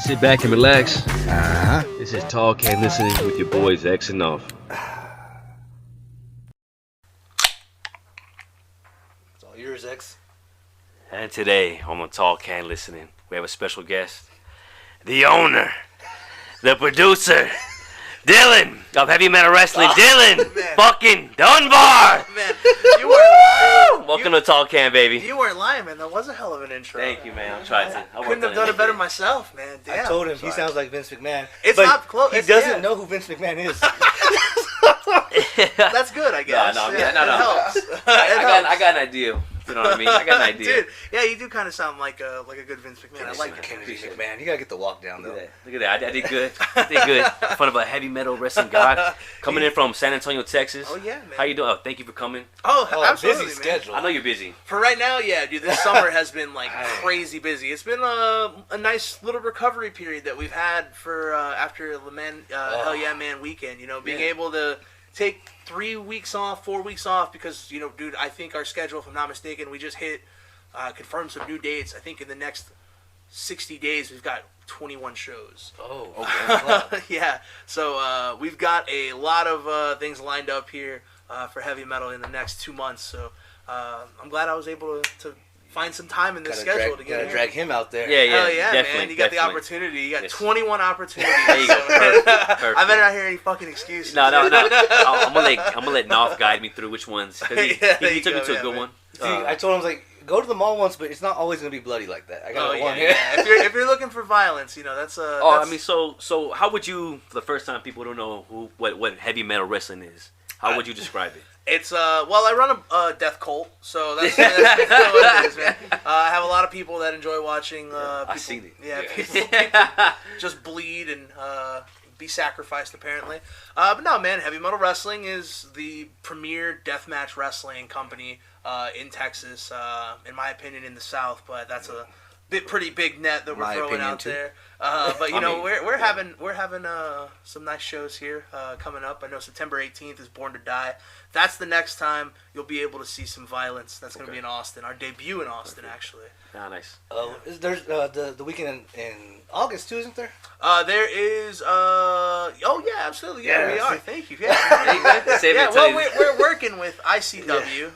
Sit back and relax. Uh-huh. This is Talk and Listening with your boys X and Off. It's all yours, X. And today on Talk and Listening, we have a special guest. The owner, the producer, Dylan of Heavy Metal Wrestling. Dylan man. fucking Dunbar. Man, you weren't lying. Welcome to Talk Can, baby. You weren't lying, man. That was a hell of an intro. Thank you, man. I tried to. I Couldn't have done it better myself, man. Damn. I told him he sounds like Vince McMahon. It's but not close. He doesn't know who Vince McMahon is. That's good, I guess. No. It helps. I got an idea. You know what I mean? I got an idea. Dude, yeah, you do kind of sound like a good Vince McMahon. I like it. Kennedy McMahon. You gotta get the walk down though. Look at that. I did good. I did good. In front of a heavy metal wrestling god. Coming in from San Antonio, Texas. Oh, yeah, man. How you doing? Oh, thank you for coming. Oh, absolutely, busy man. schedule. I know you're busy. For right now, yeah, dude. This summer has been like crazy busy. It's been a nice little recovery period that we've had for after the Hell Yeah Man weekend. You know, being able to take 3 weeks off, 4 weeks off, because you know, dude, I think our schedule, if I'm not mistaken, we just hit confirmed some new dates. I think in the next 60 days we've got 21 shows. Oh, okay. Yeah, so we've got a lot of things lined up here for heavy metal in the next 2 months. So I'm glad I was able to find some time in this schedule to get here. Drag him out there. Yeah, Hell yeah, definitely, man! You got definitely. the opportunity. You got Yes. 21 opportunities. There you go. Perfect. I better not hear any fucking excuses. No. I'm gonna let Knopf guide me through which ones. 'Cause he there you took me go, to a yeah, good man. one. See, I told him, I was like, go to the mall once, but it's not always gonna be bloody like that. I got Oh one. yeah. If you're looking for violence, you know that's I mean, so how would you, for the first time people don't know what heavy metal wrestling is? How would you describe it? It's well, I run a death cult, so that's what it is, man. I have a lot of people that enjoy watching. People, I see it. Yeah, Yeah. people just bleed and be sacrificed, apparently. But no, man, Heavy Metal Wrestling is the premier deathmatch wrestling company in Texas, in my opinion, in the South. But that's a pretty big net that we're My throwing opinion, out too. there. But you I know, mean, we're having some nice shows here coming up. I know September 18th is Born to Die. That's the next time you'll be able to see some violence. That's going to be in Austin. Our debut in Austin, actually. Ah, nice. There's the weekend in August too, isn't there? There is. Oh yeah, absolutely. Yeah, Yeah, we are. see- Thank you. Yeah. Save Yeah, it well, till you- we're working with ICW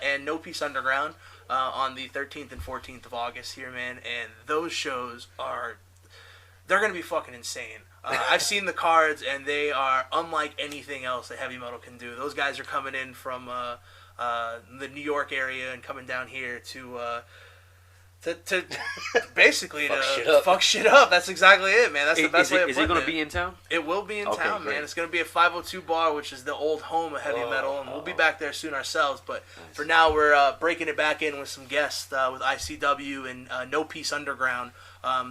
and No Peace Underground on the 13th and 14th of August here, man. And those shows they're going to be fucking insane. I've seen the cards, and they are unlike anything else that heavy metal can do. Those guys are coming in from the New York area and coming down here to basically fuck shit up. That's exactly it, man. That's the best way of Is putting it going to it. be in town? It will be in Okay, town, great. man. It's going to be at 502 Bar, which is the old home of heavy metal, and we'll be back there soon ourselves. But for now, we're breaking it back in with some guests with ICW and No Peace Underground,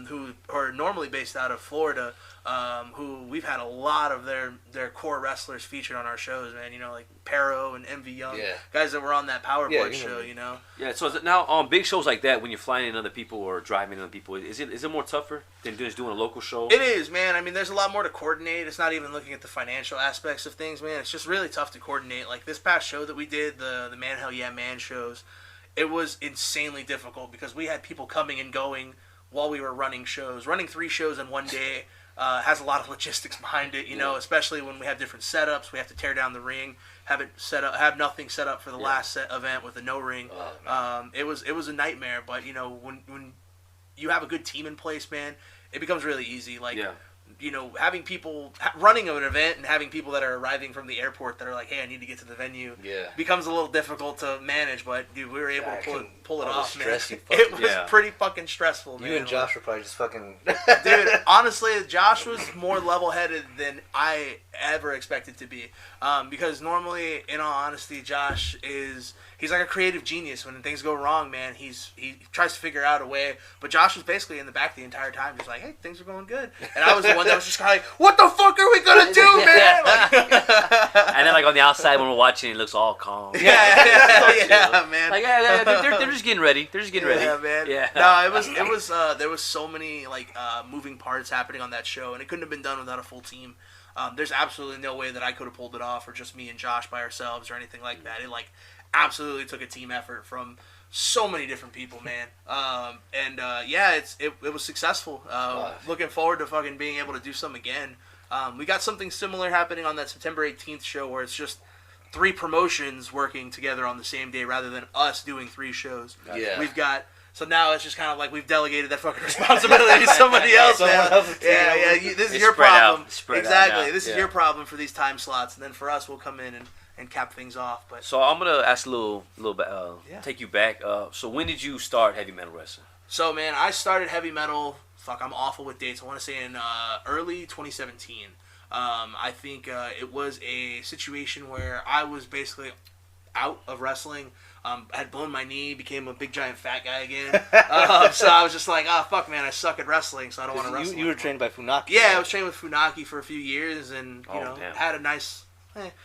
who are normally based out of Florida, who we've had a lot of their core wrestlers featured on our shows, man. You know, like Pero and MV Young, guys that were on that Power Yeah, Blood you know. show, you know. Yeah. So is it now on big shows like that, when you're flying in other people or driving in other people, is it more tougher than just doing a local show? It is, man. I mean, there's a lot more to coordinate. It's not even looking at the financial aspects of things, man. It's just really tough to coordinate. Like this past show that we did, the Man Hell Yeah Man shows, it was insanely difficult because we had people coming and going while we were running shows. Running 3 shows in one day has a lot of logistics behind it, you know, especially when we have different setups. We have to tear down the ring, have it set up, have nothing set up for the last event with a no ring. It was a nightmare, but you know, when you have a good team in place, man, it becomes really easy. Like, you know, having people running an event and having people that are arriving from the airport that are like, hey, I need to get to the venue, becomes a little difficult to manage. But dude, we were able to pull it off, man. It was pretty fucking stressful, man. You and Josh were probably just fucking. Dude, honestly, Josh was more level-headed than I ever expected to be. Because normally, in all honesty, Josh he's like a creative genius. When things go wrong, man, he tries to figure out a way. But Josh was basically in the back the entire time, just like, hey, things are going good. And I was the one that was just kind of like, what the fuck are we gonna do, man? Like, And then like on the outside when we're watching, it looks all calm. yeah, man. Like they're just getting ready. They're just getting ready. Yeah, man. Yeah. No, it was there was so many like moving parts happening on that show, and it couldn't have been done without a full team. There's absolutely no way that I could have pulled it off, or just me and Josh by ourselves, or anything like that. It like absolutely took a team effort from so many different people, man. Yeah, it was successful. Looking forward to fucking being able to do some again. We got something similar happening on that September 18th show where it's just 3 promotions working together on the same day rather than us doing 3 shows. Yeah. So now it's just kind of like we've delegated that fucking responsibility to somebody else, man. This is your problem. Exactly. This is your problem for these time slots, and then for us, we'll come in and cap things off. But So I'm gonna ask a little bit, take you back. So when did you start heavy metal wrestling? So, man, I started heavy metal. Fuck, I'm awful with dates. I want to say in early 2017. I think it was a situation where I was basically out of wrestling. I had blown my knee, became a big giant fat guy again. So I was just like, fuck, man, I suck at wrestling, so I don't want to wrestle. You were trained by Funaki. Yeah, I was trained with Funaki for a few years, and had a nice,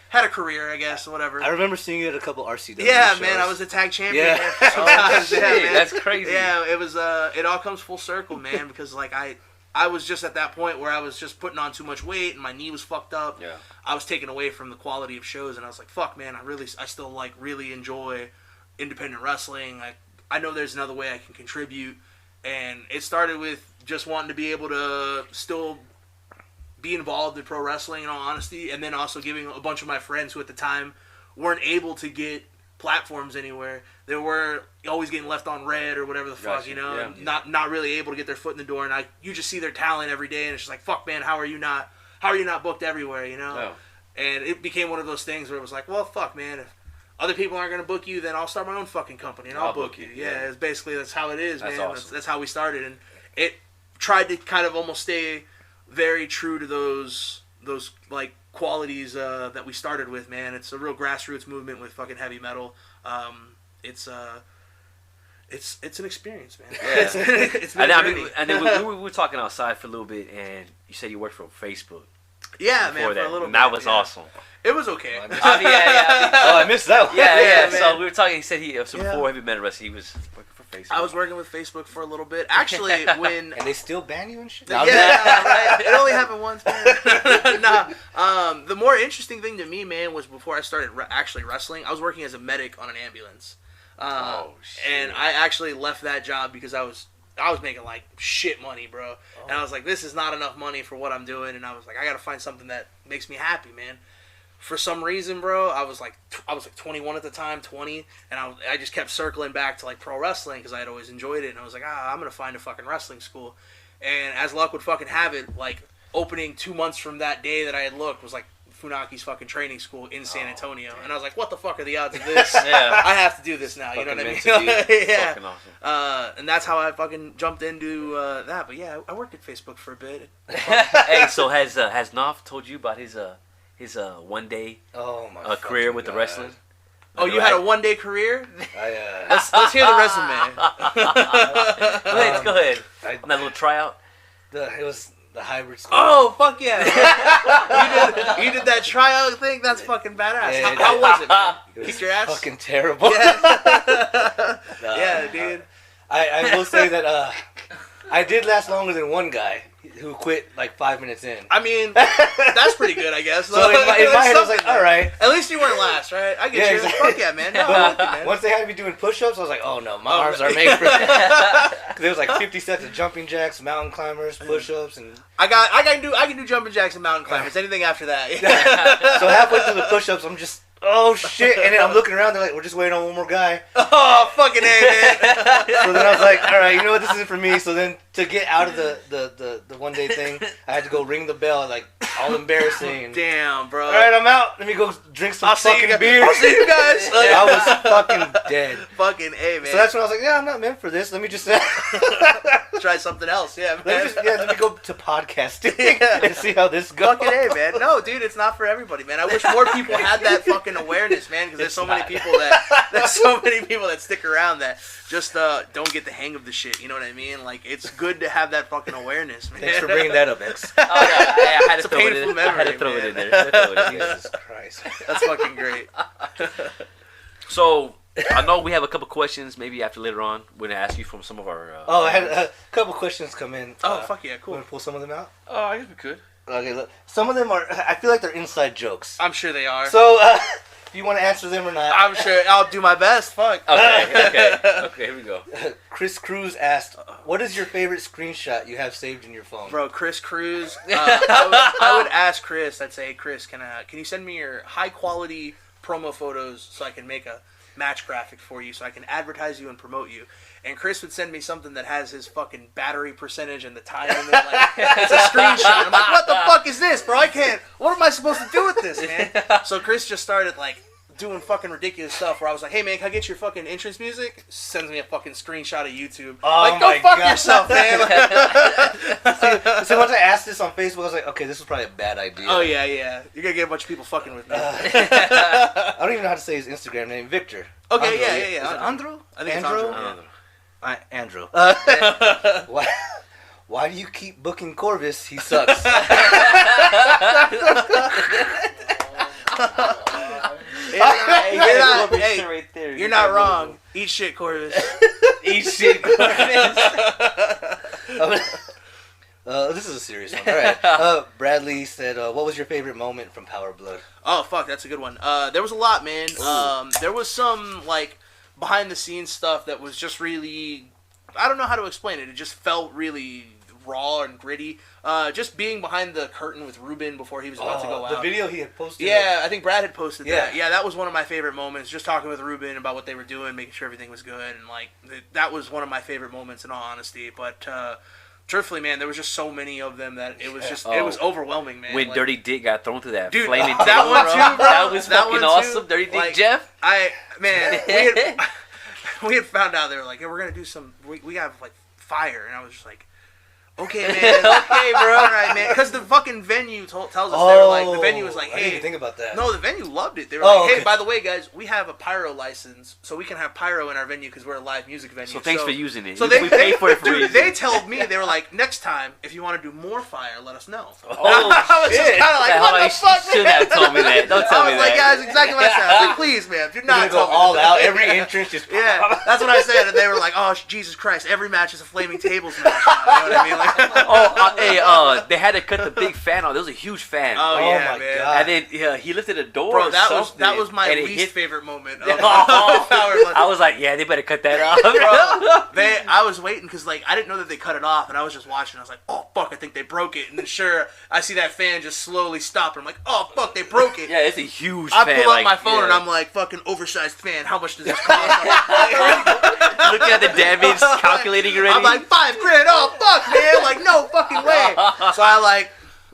had a career, I guess, whatever. I remember seeing you at a couple RCW Yeah, shows. man, I was a tag champion. Yeah. There sometimes. Shit, man. that's crazy. Yeah, it was. It all comes full circle, man, because like I was just at that point where I was just putting on too much weight and my knee was fucked up. Yeah. I was taken away from the quality of shows, and I was like, fuck, man, I still like really enjoy independent wrestling. I know there's another way I can contribute, and it started with just wanting to be able to still be involved in pro wrestling, in all honesty, and then also giving a bunch of my friends who at the time weren't able to get platforms anywhere. They were always getting left on red or whatever the fuck, you know, and not really able to get their foot in the door. And you just see their talent every day, and it's just like, fuck, man, how are you not booked everywhere, you know? No. And it became one of those things where it was like, well, fuck, man, if other people aren't gonna book you, then I'll start my own fucking company and I'll book you. Yeah, it's basically that's how it is, that's man. Awesome. That's how we started, and it tried to kind of almost stay very true to those like qualities that we started with, man. It's a real grassroots movement with fucking heavy metal. It's an experience, man. Yeah. It's been a journey. And then we were talking outside for a little bit, and you said you worked for Facebook. Yeah, man, For a little and bit. that was awesome. It was okay. Oh, I missed that one. Yeah. man. So we were talking. He said before heavy metal wrestling, he was working for Facebook. I was working with Facebook for a little bit. Actually, when And they still ban you and shit? yeah, right. It only happened once, man. Nah. The more interesting thing to me, man, was before I started actually wrestling, I was working as a medic on an ambulance. Shit. And I actually left that job because I was making like shit money, bro. And I was like, this is not enough money for what I'm doing. And I was like, I gotta find something that makes me happy, man. For some reason, bro, I was like 21 at the time, 20, and I just kept circling back to like pro wrestling because I had always enjoyed it. And I was like, I'm gonna find a fucking wrestling school. And as luck would fucking have it, like opening 2 months from that day that I had looked was like Funaki's fucking training school in San Antonio. Damn. And I was like, what the fuck are the odds of this? Yeah. I have to do this now. You know what I mean? Yeah. Fucking awesome. And that's how I fucking jumped into that. But yeah, I worked at Facebook for a bit. Hey, so has Knopf told you about his one day career with the wrestling? Oh, you had a one-day career? I, Let's hear the resume. Go ahead. On that little tryout. it was the hybrid school. Oh, fuck yeah. you did that tryout thing? That's fucking badass. Yeah, how was it, man? It Kicked was your ass? fucking terrible. Yeah, yeah, dude. I will say that I did last longer than one guy who quit like 5 minutes in. I mean, that's pretty good, I guess. So in my head, I was like, all right. At least you weren't last, right? I get you. Exactly. Fuck yeah, man. No, But fuck you, man. once they had me doing push-ups, I was like, oh no, my arms are made for that. Because there was like 50 sets of jumping jacks, mountain climbers, push-ups, and I can do jumping jacks and mountain climbers. Anything after that. so halfway through the push-ups, I'm just, oh shit, and then I'm looking around, they're like, we're just waiting on one more guy. Oh, fucking A, man. So then I was like, all right, you know what, this isn't for me. So then to get out of the one-day thing, I had to go ring the bell, like, all embarrassing. And, Damn, bro. all right, I'm out. Let me go drink some fucking beer. I'll see you guys. I was fucking dead. Fucking A, man. So that's when I was like, yeah, I'm not meant for this. Let me just try something else. Yeah, man. let me go to podcasting and see how this goes. Fucking A, man. No, dude, it's not for everybody, man. I wish more people had that fucking awareness, man, because there's so many people that stick around that just don't get the hang of the shit. You know what I mean? Like, it's good to have that fucking awareness, man. Thanks for bringing that up, X. Oh, no, I had It's to a throw it painful in. I had to memory, throw it man. in there. Jesus Christ. That's fucking great. So I know we have a couple questions. Maybe after later on, we're gonna ask you from some of our. I had a couple questions come in. Oh, fuck yeah, cool. Want to pull some of them out? Oh, I guess we could. Okay, look. Some of them are, I feel like they're inside jokes. I'm sure they are. So, if you want to answer them or not. I'm sure I'll do my best. Fuck. Okay, here we go. Chris Cruz asked, "What is your favorite screenshot you have saved in your phone?" Bro, I would ask Chris. I'd say, Chris, can you send me your high quality promo photos so I can make a match graphic for you so I can advertise you and promote you? And Chris would send me something that has his fucking battery percentage and the time in it. Like, it's a screenshot. I'm like, what the fuck is this, bro? What am I supposed to do with this, man? So Chris just started, like, doing fucking ridiculous stuff where I was like, hey, man, can I get your fucking entrance music? Sends me a fucking screenshot of YouTube. Oh, like, go fuck yourself, man. So once I asked this on Facebook, I was like, okay, this was probably a bad idea. Oh, yeah. You're going to get a bunch of people fucking with me. I don't even know how to say his Instagram name. Victor. Okay, Andrew. yeah. Is it Andrew? I think Andrew? it's Andrew. Andrew. Why do you keep booking Corvus? He sucks. You're not wrong. Eat shit, Corvus. Eat shit, Corvus. This is a serious one. All right. Bradley said, what was your favorite moment from Power Blood? Oh, fuck, that's a good one. There was a lot, man. There was some, like, behind-the-scenes stuff that was just really... I don't know how to explain it. It just felt really raw and gritty. Just being behind the curtain with Ruben before he was about to go out. The video he had posted. Yeah, I think Brad had posted that. Yeah, that was one of my favorite moments. Just talking with Ruben about what they were doing, making sure everything was good. And, like, that was one of my favorite moments in all honesty. But... truthfully, man, there was just so many of them that it was just it was overwhelming, man. When like, Dirty Dick got thrown through that dude, flaming that table, one too, bro. That was That fucking one too. awesome. Dirty Dick Like, Jeff. We had found out they were like, hey, we're gonna do some. We have like fire, and I was just like, okay, man, okay, bro, all right, man, because the fucking venue tells us they were like the venue was like, hey, I didn't even think about that. No, the venue loved it. They were like, hey, okay. by the way, guys, we have a pyro license, so we can have pyro in our venue because we're a live music venue. So thanks for using it. So we pay for it for dude, reason. they told me, they were like, next time, if you want to do more fire, let us know. Oh, I was just shit. kind of like, what the fuck, You should have told me that. Don't tell me I was like, that. yeah, that's exactly what I said. I was like, please, man, do not go tell me all that. out. Every entrance just Yeah, that's what I said, and they were like, "Oh, Jesus Christ! Every match is a flaming tables match." You know what I mean? Like, they had to cut the big fan off. There was a huge fan. oh yeah, my man. God. And then he lifted a door. Bro, or that something, was my and it least hit- favorite moment. Of I was like, yeah, they better cut that off. Bro, I was waiting because like I didn't know that they cut it off, and I was just watching. I was like, "Oh fuck, I think they broke it." And then sure, I see that fan just slowly stop, and I'm like, "Oh fuck, they broke it." Yeah, it's a huge I fan. pull up like, my phone yeah. and I'm like, "Fucking oversized fan. How much does this cost?" looking at the damage, calculating already. I'm like, $5,000. Oh fuck, man! Like no fucking way. So I like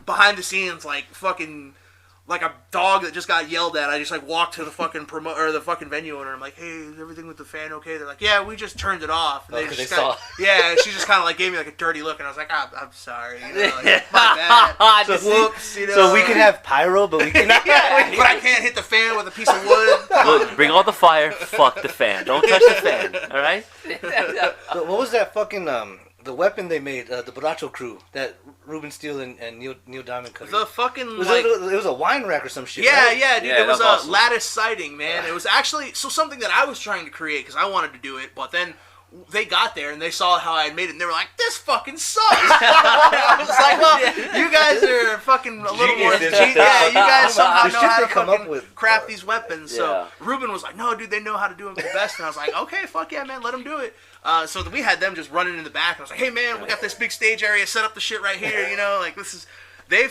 behind the scenes, like fucking. Like a dog that just got yelled at, I just like walked to the fucking the fucking venue owner. I'm like, "Hey, is everything with the fan okay?" They're like, "Yeah, we just turned it off." And because just they kinda, saw. yeah, she just kind of like gave me like a dirty look, and I was like, I'm sorry, you know, like, my bad. So, Whoops, you know. so we can have pyro, but we cannot. yeah, but I can't hit the fan with a piece of wood. Look, bring all the fire. Fuck the fan. Don't touch the fan. All right. But what was that fucking the weapon they made? The Borracho crew that Ruben Steele and Neil Diamond cut. The fucking it was a wine rack or some shit. Yeah, right? yeah, dude. Yeah, it was that a was awesome. lattice siding, man. It was actually something that I was trying to create because I wanted to do it, but then they got there and they saw how I had made it, and they were like, "This fucking sucks." I was like, "Well, you guys are fucking a little more. Geniuses. Yeah, you guys somehow The know shit how they to come up fucking with. craft these weapons." So Yeah. Ruben was like, "No, dude, they know how to do them the best," and I was like, "Okay, fuck yeah, man, let them do it." So we had them just running in the back, and I was like, "Hey, man, we got this big stage area. Set up the shit right here. You know, like this is." They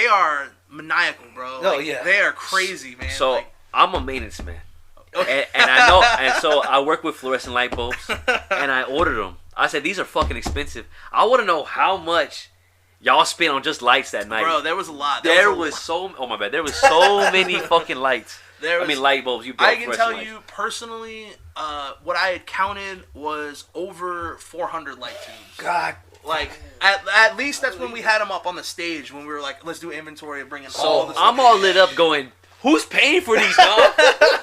are maniacal, bro. Oh, Like, yeah. they are crazy, man. So Like, I'm a maintenance man, and I know, and so I work with fluorescent light bulbs, and I ordered them. I said these are fucking expensive. I want to know how much y'all spent on just lights that night. bro, there was a lot. there a was lot. so. Oh my bad. There was so many fucking lights. There was, light bulbs. You brought I can tell fluorescent you lights. personally, what I had counted was over 400 light tubes. God. Like at least that's when we had them up on the stage when we were like, let's do inventory of bringing all So this. I'm all lit up going, who's paying for these, dog?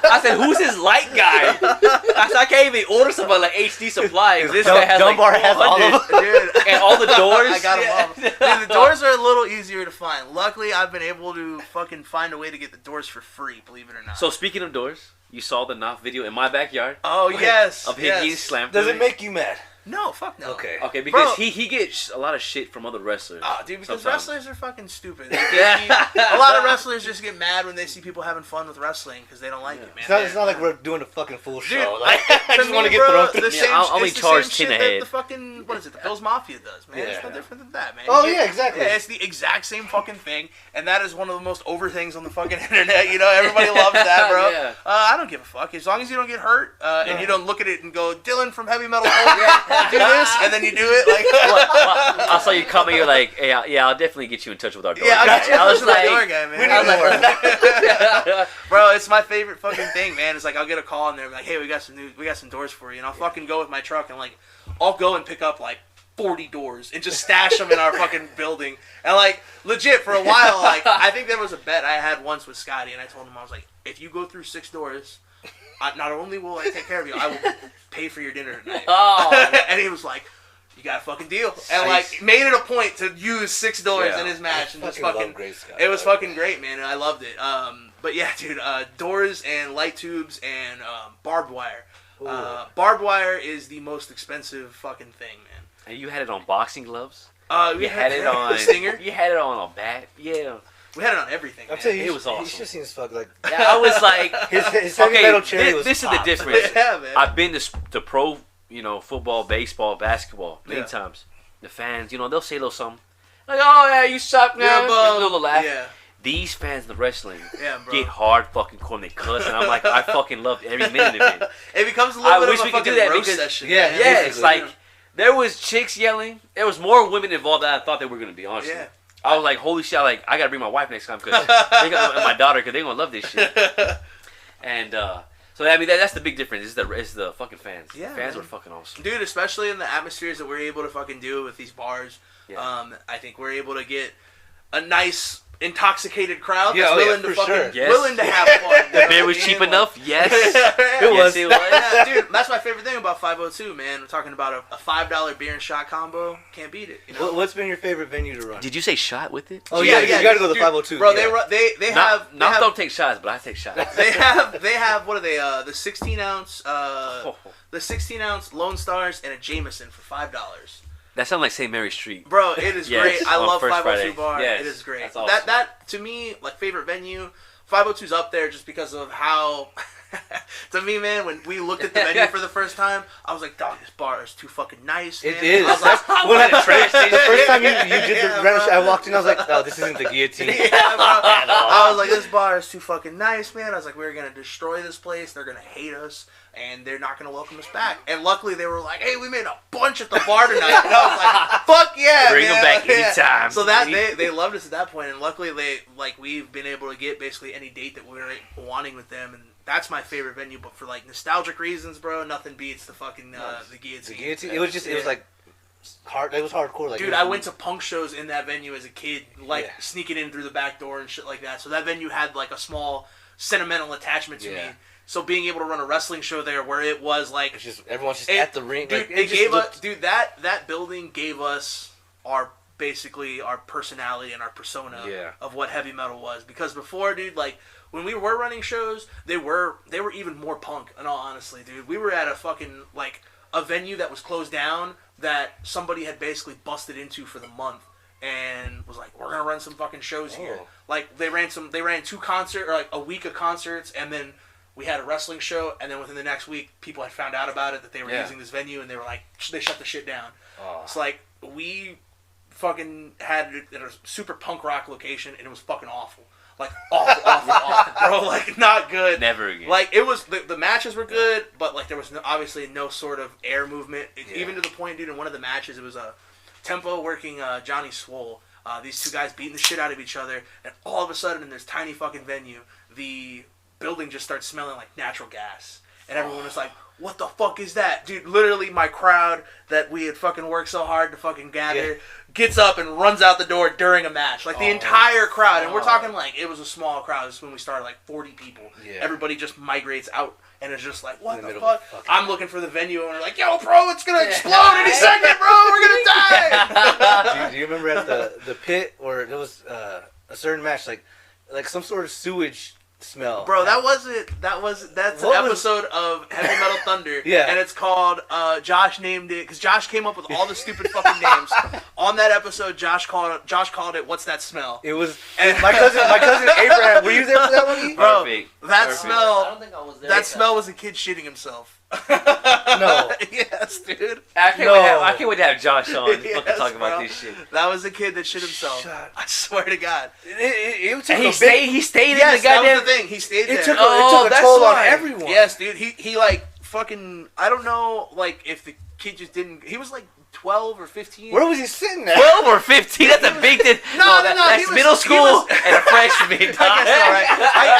I said, who's his light guy? I said, I can't even order somebody like HD Supply. This guy has Dunbar like has all of 400. Dude, And all the doors. I got them all. Dude, the doors are a little easier to find. Luckily, I've been able to fucking find a way to get the doors for free, believe it or not. So speaking of doors, you saw the Knopf video in my backyard oh, yes. of him yes. getting slammed. Does through it make you mad? No, fuck no. Okay. Okay, because Bro. he gets a lot of shit from other wrestlers. Oh, dude, because sometimes. wrestlers are fucking stupid. A lot of wrestlers just get mad when they see people having fun with wrestling because they don't like it, man. It's not like we're doing a fucking full Dude, show. Like, I just want to get bro, thrown through. I'll only it's the charge same 10 shit ahead. that the fucking, what is it, the Bills Mafia does, man. Yeah. It's no different than that, man. Oh, yeah, exactly. Yeah, it's the exact same fucking thing, and that is one of the most over things on the fucking internet. You know, everybody loves that, bro. Yeah. I don't give a fuck. As long as you don't get hurt, and you don't look at it and go, Dylan from Heavy Metal Cult, do this, and then you do it, like... Well, I saw you comment. You're like, hey, yeah, I'll definitely get you in touch with our door. Yeah, I'll get you I was to my like, door guy, man. We need more. Bro, it's my favorite fucking thing, man. It's like I'll get a call and they're like, "Hey, we got some doors for you," and I'll fucking go with my truck and like, I'll go and pick up like 40 doors and just stash them in our fucking building. And like, legit, for a while, like, I think there was a bet I had once with Scotty, and I told him I was like, if you go through 6 doors, not only will I take care of you, I will pay for your dinner tonight. Oh. And he was like, you got a fucking deal, and like made it a point to use 6 doors in his match, and just fucking. It was fucking great, man, and I loved it. But yeah, dude, doors and light tubes and barbed wire. Barbed wire is the most expensive fucking thing, man. And you had it on boxing gloves. We You had it on the stinger. You had it on a bat. Yeah. We had it on everything. I'm Man. telling you, It was awesome. He should seen as fuck. Like, I was like, his heavy metal cherry this, was this is the popped. difference. Yeah, man. I've been to pro, football, baseball, basketball many Yeah. times. The fans, they'll say a little something. Like, oh, yeah, you suck, man. You're a bum. A little laugh. Yeah. These fans of wrestling Yeah, bro. get hard fucking cool and they cuss, and I'm like, I fucking loved every minute of it. It becomes a I little bit wish of a we could fucking do that roast because- session. Yeah, man. Yeah, it's basically. like, there was chicks yelling. There was more women involved than I thought they were going to be, honestly. Yeah. I was like, holy shit, I got to bring my wife next time because and my daughter, because they're going to love this shit. And, so, I mean, that's the big difference. It's the fucking fans. Yeah, The fans man. were fucking awesome. Dude, especially in the atmospheres that we're able to fucking do with these bars, Yeah. I think we're able to get a nice intoxicated crowd Yeah, that's oh yeah, willing to for fucking sure. Yes. willing to have fun. The beer was cheap enough? Yes. It Yes, was. it was. Yeah, dude, that's my favorite thing about 502, man. We're talking about a $5 beer and shot combo. Can't beat it. You know? What's been your favorite venue to run? Did you say shot with it? Oh yeah, you gotta go to the dude, 502. Bro, yeah. they have Don't take shots, but I take shots. they have what are they? The 16-ounce the 16-ounce Lone Stars and a Jameson for $5. That sounds like St. Mary's Street. Bro, it is Yes, great. I on love First 502 Friday. Bar. Yes, It is great. that's awesome. That to me, like favorite venue, 502's up there just because of how. To me, man, when we looked at the venue for the first time, I was like, "Dog, this bar is too fucking nice." Man. It is. I was like, When the first time you did Yeah, the rental, bro. I walked in. I was like, "Oh, this isn't the guillotine." Yeah, bro. I was like, this bar is too fucking nice, man. I was like, we're gonna destroy this place. They're gonna hate us, and they're not gonna welcome us back. And luckily, they were like, hey, we made a bunch at the bar tonight. And I was like, fuck yeah, Bring man. them back Yeah. anytime. So that they loved us at that point, and luckily we've been able to get basically any date that we were wanting with them, and that's my favorite venue. But for like nostalgic reasons, bro, nothing beats the fucking the guillotine. The guillotine. It was like hard. It was hardcore. Like, Dude, I went to punk shows in that venue as a kid, like Yeah. sneaking in through the back door and shit like that. So that venue had like a small sentimental attachment to Yeah. me. So being able to run a wrestling show there where it was like, It's just everyone's just it- at the ring. dude, Like, it just gave looked- us, dude, that building gave us our personality and our persona Yeah. of what heavy metal was. Because before, dude, like when we were running shows, they were even more punk. In all honesty, dude, we were at a fucking like a venue that was closed down that somebody had basically busted into for the month and was like, we're gonna run some fucking shows here. Oh. Like they ran 2 concerts or like a week of concerts, and then we had a wrestling show, and then within the next week, people had found out about it that they were Yeah. using this venue, and they were like, they shut the shit down. Oh. It's like we fucking had it at a super punk rock location, and it was fucking awful. Like awful, bro. Like not good. Never again. Like it was the matches were good, but like there was obviously no sort of air movement. Yeah. Even to the point, dude, in one of the matches, it was a Tempo working Johnny Swole. These two guys beating the shit out of each other, and all of a sudden in this tiny fucking venue, the building just starts smelling like natural gas, and everyone was like, what the fuck is that? Dude, literally my crowd that we had fucking worked so hard to fucking gather gets up and runs out the door during a match. Like the entire crowd, and we're talking like it was a small crowd. This is when we started, like 40 people. Yeah. Everybody just migrates out, and it's just like, what In the the middle of fuck? the fucking- I'm looking for the venue owner, like, yo, bro, it's gonna explode any second, bro. We're gonna die. Do you remember at the pit where there was a certain match, like some sort of sewage smell. Bro, that's an episode of Heavy Metal Thunder. Yeah. And it's called, Josh named it, because Josh came up with all the stupid fucking names. On that episode, Josh called it, What's That Smell? It was, and my cousin Abraham, were you there for that one? Bro, Perfect. that Perfect. smell, I don't think I was there. that smell was a kid shitting himself. No. Yes, dude. I can't wait to have Josh on. Yes, Fucking talk about bro. this shit. That was a kid that shit himself. Shut- I swear to God. It took And a he stayed Yes, in the that goddamn. was the thing. He stayed there. It took Oh, a that's toll on why. everyone. Yes, dude. He like fucking. I don't know, like if the kid just didn't. He was like 12 or 15. Where was he sitting at? 12 or 15? That's a big thing. No, That's he was- middle he school was- and a freshman. I guess all right.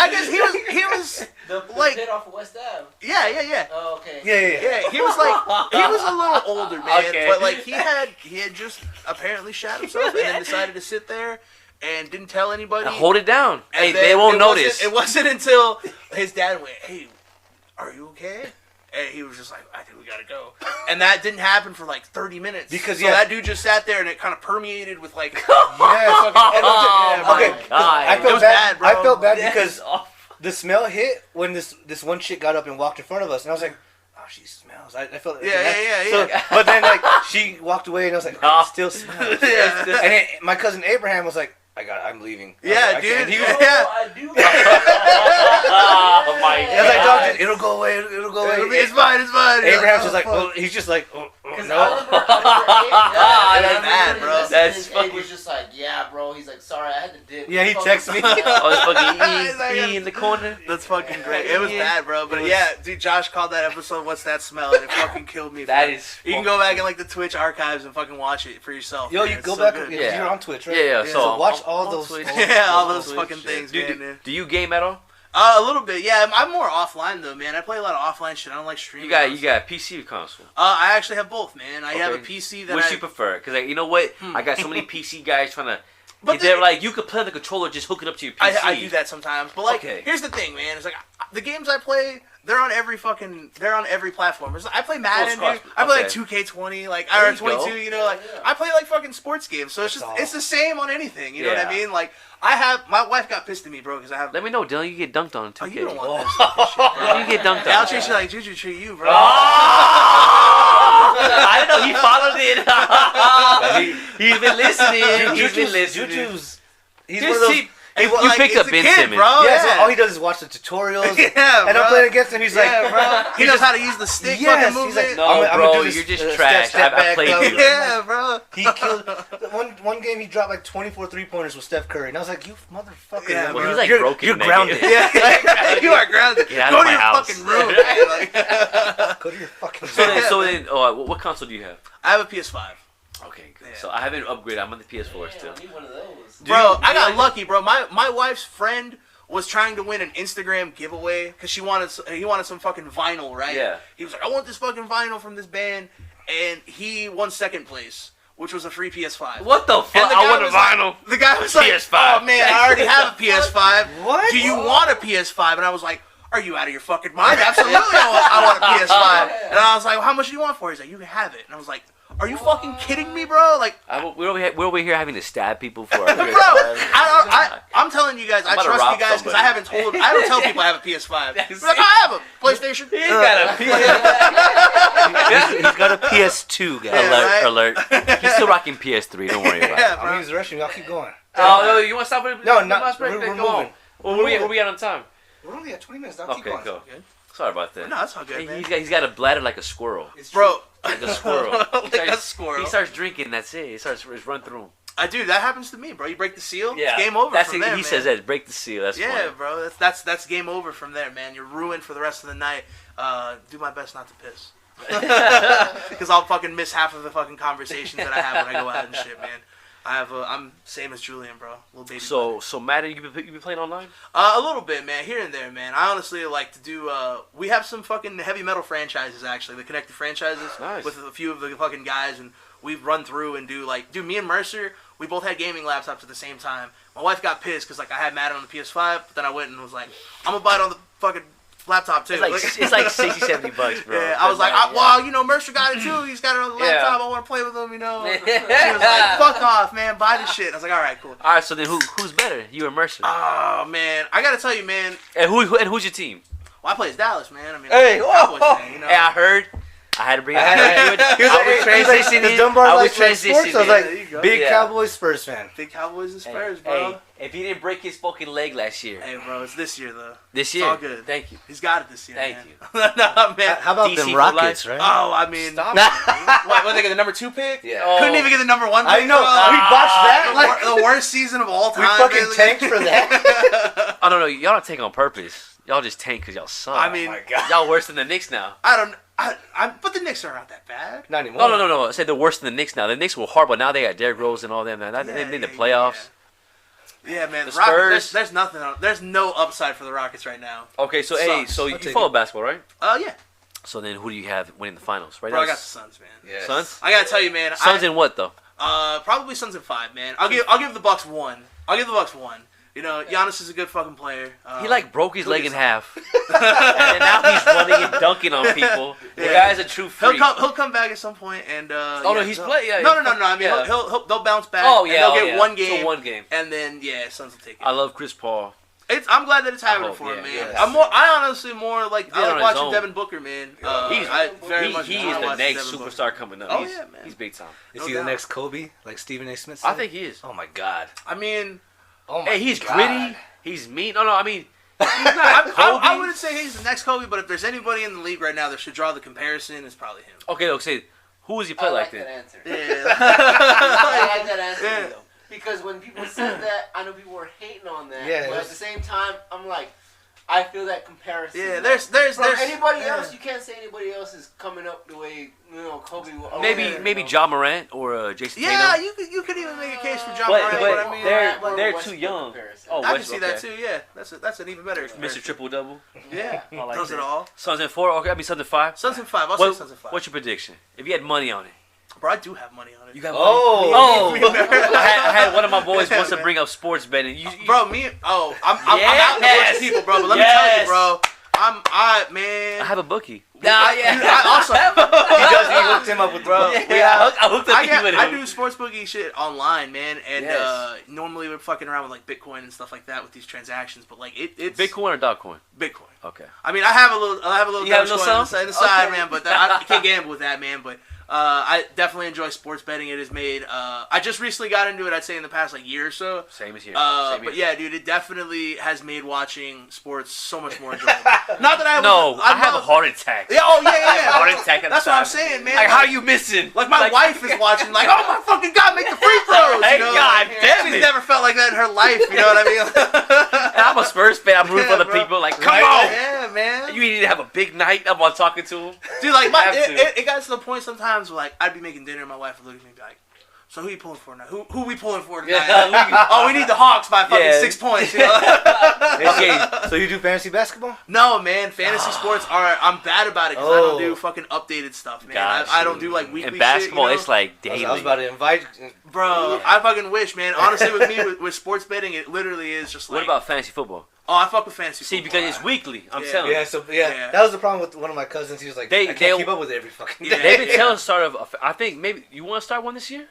I guess he was The like- pit off of West Ave. yeah. Oh, okay. Yeah. Yeah, he was a little older, man. Okay. But like he had just apparently shat himself and then decided to sit there and didn't tell anybody. Now hold it down. And Hey, then they won't it notice. It wasn't until his dad went, "Hey, are you okay?" And he was just like, "I think we gotta go." And that didn't happen for like 30 minutes. Because, so yeah. that dude just sat there and it kind of permeated with like, Yes. Oh my Okay, God. I It felt was bad. bad, bro. I felt bad That because is awful. the smell hit when this one chick got up and walked in front of us, and I was like, "Oh, she smells." I felt Yeah. So, but then like she walked away, and I was like, No. "It still smells." Yeah. And then my cousin Abraham was like, I'm leaving." I was Yeah, like, I dude. can't. He was, Yeah. I do. Oh my I was like, God. "Dog, it'll go away. It'll go away." It's fine. Abraham's just like, well, he's just like, oh, Because no. I remember That's bad, bro. That's Abe fucking- was just like, yeah, bro. He's like, sorry, I had to dip. Yeah, he texted me. Oh, it's He's like, fucking E in the corner. That's fucking great. It was Yeah. bad, bro. But It was- yeah, dude, Josh called that episode "What's That Smell?" and it fucking killed me. That bro. is. You can go back in like the Twitch archives and fucking watch it for yourself. Yo, man. you It's go so back. good. Yeah. You're on Twitch, right? Yeah. Yeah. So watch I'm all on those. Twitch. Yeah, all those Twitch fucking shit. things, Dude, man. do you game at all? A little bit, yeah. I'm more offline though, man. I play a lot of offline shit. I don't like streaming. You got PC or console? I actually have both, man. I have a Okay. PC that Which I. you prefer? Because like, you know what? I got so many PC guys trying to. But They're the- like, you could play the controller, just hook it up to your PC. I do that sometimes, but like, Okay. here's the thing, man. It's like the games I play, they're on every platform. It's like, I play Madden, cross- dude. I play like okay. 2K20, like There or you 22. go. You know, like Yeah. I play like fucking sports games. So it's That's just all. it's the same on anything. You know what I Yeah. mean? Like my wife got pissed at me, bro, because I have. Let me know, Dylan. You get dunked on in 2K. Oh, you don't want that stupid shit, bro. You get dunked I'll on. treat you like Juju treat you, bro. I didn't know he followed it. He's been listening. He's been listening. Juju's. He's Just one of those. see- Hey, you Like, picked it's up a Ben kid, Simmons. bro. Yeah, so Yeah. all he does is watch the tutorials. Yeah, and bro. I'm playing against him. He's Yeah, like, bro. He knows how to use the stick Yes, fucking he's movement. like, No, I'm bro, gonna do you're this, just step trash. I back, played go. you. Yeah, bro. He killed one game. He dropped like 24 3-pointers with Steph Curry, and I was like, "You motherfucker!" Yeah, man. well, he's like you're, broken, You're man. grounded. Yeah, you are grounded. Get out Go of to my your house. fucking room, man. Like, Go to your fucking. So then, what console do you have? I have a PS5. Okay, good. Yeah. So I haven't upgraded. I'm on the PS4 Damn, still. I need one of those. Bro, I got lucky, bro. My wife's friend was trying to win an Instagram giveaway because he wanted some fucking vinyl, right? Yeah. He was like, I want this fucking vinyl from this band, and he won second place, which was a free PS5. What the fuck? And the I guy want a was like- vinyl. The guy was like, PS5. "Oh man, I already have a PS5. What? Do you want a PS5?" And I was like, "Are you out of your fucking mind? Absolutely, I want a PS5." And I was like, well, "How much do you want for it?" He's like, "You can have it." And I was like, "Are you fucking kidding me, bro?" Like. We're over here having to stab people for our Bro, PS5. I'm telling you guys, I I'm about to trust rob you guys because somebody. I don't tell people I have a PS5. They're like, I have a PlayStation. He's got a He's got a PS2, guys. Yeah. alert. He's still rocking PS3. Don't worry about Yeah, it. I'm bro. using rushing. Y'all keep going. Oh, no, you want to stop it? No, the not- last break? we're Then moving. Come on. Well, where we at on time? We're only at 20 minutes. I'll keep Okay, going. go. Okay. Sorry about that. No, that's all good, Hey, man. he's got a bladder like a squirrel. Bro, Like a squirrel. like a squirrel. He starts drinking. That's it. He starts run through him. Dude, that happens to me, bro. You break the seal, it's game over That's from it. there, He man. says that. Break the seal. That's Yeah, funny. bro. That's game over from there, man. You're ruined for the rest of the night. Do my best not to piss. Because I'll fucking miss half of the fucking conversations that I have when I go out and shit, man. I'm same as Julian, bro. Little baby. So Madden, you been playing online? A little bit, man, here and there, man. I honestly like to do. We have some fucking heavy metal franchises, actually, the connected franchises, Nice. with a few of the fucking guys, and we run through and do like, dude, me and Mercer, we both had gaming laptops at the same time. My wife got pissed because like I had Madden on the PS5, but then I went and was like, I'm gonna buy it on the fucking laptop too. It's like 60, 70 bucks, bro. Yeah, I was like, well, you know, Mercer got it too. He's got it on the laptop. I want to play with him, you know. She was like, fuck off, man. Buy this shit. I was like, all right, cool. All right, so then who's better, you or Mercer? Oh man, I gotta tell you, man. And who's your team? Well, I play as Dallas, man. I mean, Hey, Cowboys fan, you know. Hey, I heard. I had to bring it. He was transitioning. the Dunbar I was likes sports. I was transitioning. like, There you go. big Yeah. Cowboys Spurs fan. Big Cowboys and Spurs, Hey, bro. hey, if he didn't break his fucking leg last year. Hey, bro, it's this year though. This It's year. all good. Thank you. He's got it this year. Thank man. you. No, man. How about DC them for Rockets, life? right? Oh, I mean, Stop. what they get the number 2 pick? Yeah. Oh. Couldn't even get the number 1 pick. I know. bro. We botched that. Like, The worst season of all we time. fucking man. tanked for that. I don't know. Y'all don't tank on purpose. Y'all just tank because y'all suck. I mean, Oh my God. y'all worse than the Knicks now. I don't. But the Knicks are not that bad. Not anymore. No. I said they're worse than the Knicks now. The Knicks were horrible. Now they got Derrick Rose and all them. Now they're in the playoffs. Yeah, man. The The Rockets. Spurs. There's nothing. There's no upside for the Rockets right now. Okay, so Sucks. so I'll you take follow it. basketball, right? Yeah. So then who do you have winning the finals? Right Bro, now, I got the Suns, man. Yes. Suns. I gotta tell you, man. Suns in what though? Probably Suns in 5, man. I'll give the Bucks 1. I'll give the Bucks 1. You know, Giannis is a good fucking player. He like broke his look leg at in half, and now he's running and dunking on people. The Yeah. guy's a true freak. He'll come back at some point and. Oh, no, he's they'll- play- yeah, No. he's- I mean, yeah. they'll bounce back. Oh and yeah, they'll get one game. So one game. And then Suns will take it. I love Chris Paul. I'm glad that it's happening hope, for him, yeah, man. yeah. I honestly more like He's on I like his watching own. Devin Booker, man. He's I very much he enjoy is the watching next Devin Booker. superstar coming up. Oh, he's, yeah, man. He's big time. Is No he the doubt. next Kobe, like Stephen A. Smith? I said? think he is. Oh my God. I mean, Oh my Hey, he's God. gritty. He's mean. No, I mean, he's not I Kobe. wouldn't say he's the next Kobe, but if there's anybody in the league right now that should draw the comparison, it's probably him. Okay, look, say, who does he play I like like that then? answer. Yeah. I like that answer Yeah. though. Because when people said that, I know people were hating on that. Yeah, But at the same time, I'm like, I feel that comparison. Yeah, Like, there's from anybody yeah. else, you can't say anybody else is coming up the way Kobe. Maybe John Morant or Jason Yeah, Tatum. you could even make a case for John But- Morant, but but I mean, they're Westbrook too young. comparison. Oh, I can Westbrook, see that okay. too. Yeah, that's an even better comparison. Mr. Triple Double. Yeah, I like does that. it all. Suns in 4. Okay, I mean Suns in 5. Suns in 5. I'll What- say Suns in 5. What's your prediction? If you had money on it, Bro, I do have money on it. you got Oh. money. I had one of my boys wants to bring up sports betting. You, Bro, I'm out in a bunch of people, bro. But let me tell you, bro. Man. I have a bookie. I also. He does. He hooked him up with the Bro, book. Yeah, I hooked up with him. I do sports bookie shit online, man, and Yes. normally we're fucking around with like Bitcoin and stuff like that with these transactions, but like it's Bitcoin or Dogecoin? Bitcoin. Okay. I mean, I have a little You have a little Dogecoin on some? the side, Okay. man, but I can't gamble with that, man. But I definitely enjoy sports betting. It has made. I just recently got into it. I'd say in the past like year or so. Same as here. But yeah, dude, it definitely has made watching sports so much more enjoyable. Not that I No, I have a love- heart attack. Yeah, oh yeah. Heart attack at That's the what I'm time. saying, man. Like, how you missing? Like my wife is watching, like, oh my fucking god, make the free throws. Hey, You know? God damn She's it. never felt like that in her life. You know what I mean? And I'm a Spurs fan. I'm rooting for the bro. people. Like, come Right? on. Yeah, man. You need to have a big night. I'm on talking to him. Dude, like, Have to. it got to the point sometimes where, like, I'd be making dinner and my wife would look at me and be like, so who you pulling for now? Who we pulling for tonight? Yeah. Oh, we need the Hawks by fucking Yeah. 6 points. You know? So you do fantasy basketball? No, man. Fantasy sports are. I'm bad about it because I don't Oh. do fucking updated stuff, man. Gotcha. I don't do like weekly And basketball, shit, you know? it's like I daily. was about to invite. Bro, I fucking wish, man. Honestly, with me, with sports betting, it literally is just like. What about fantasy football? Oh, I fuck with fantasy. See, football. because it's weekly. I'm Yeah. telling you. Yeah, Yeah. that was the problem with one of my cousins. He was like, They- I can't they'll- keep up with it every fucking Yeah. day. They've been telling us start of. I think maybe you want to start one this year.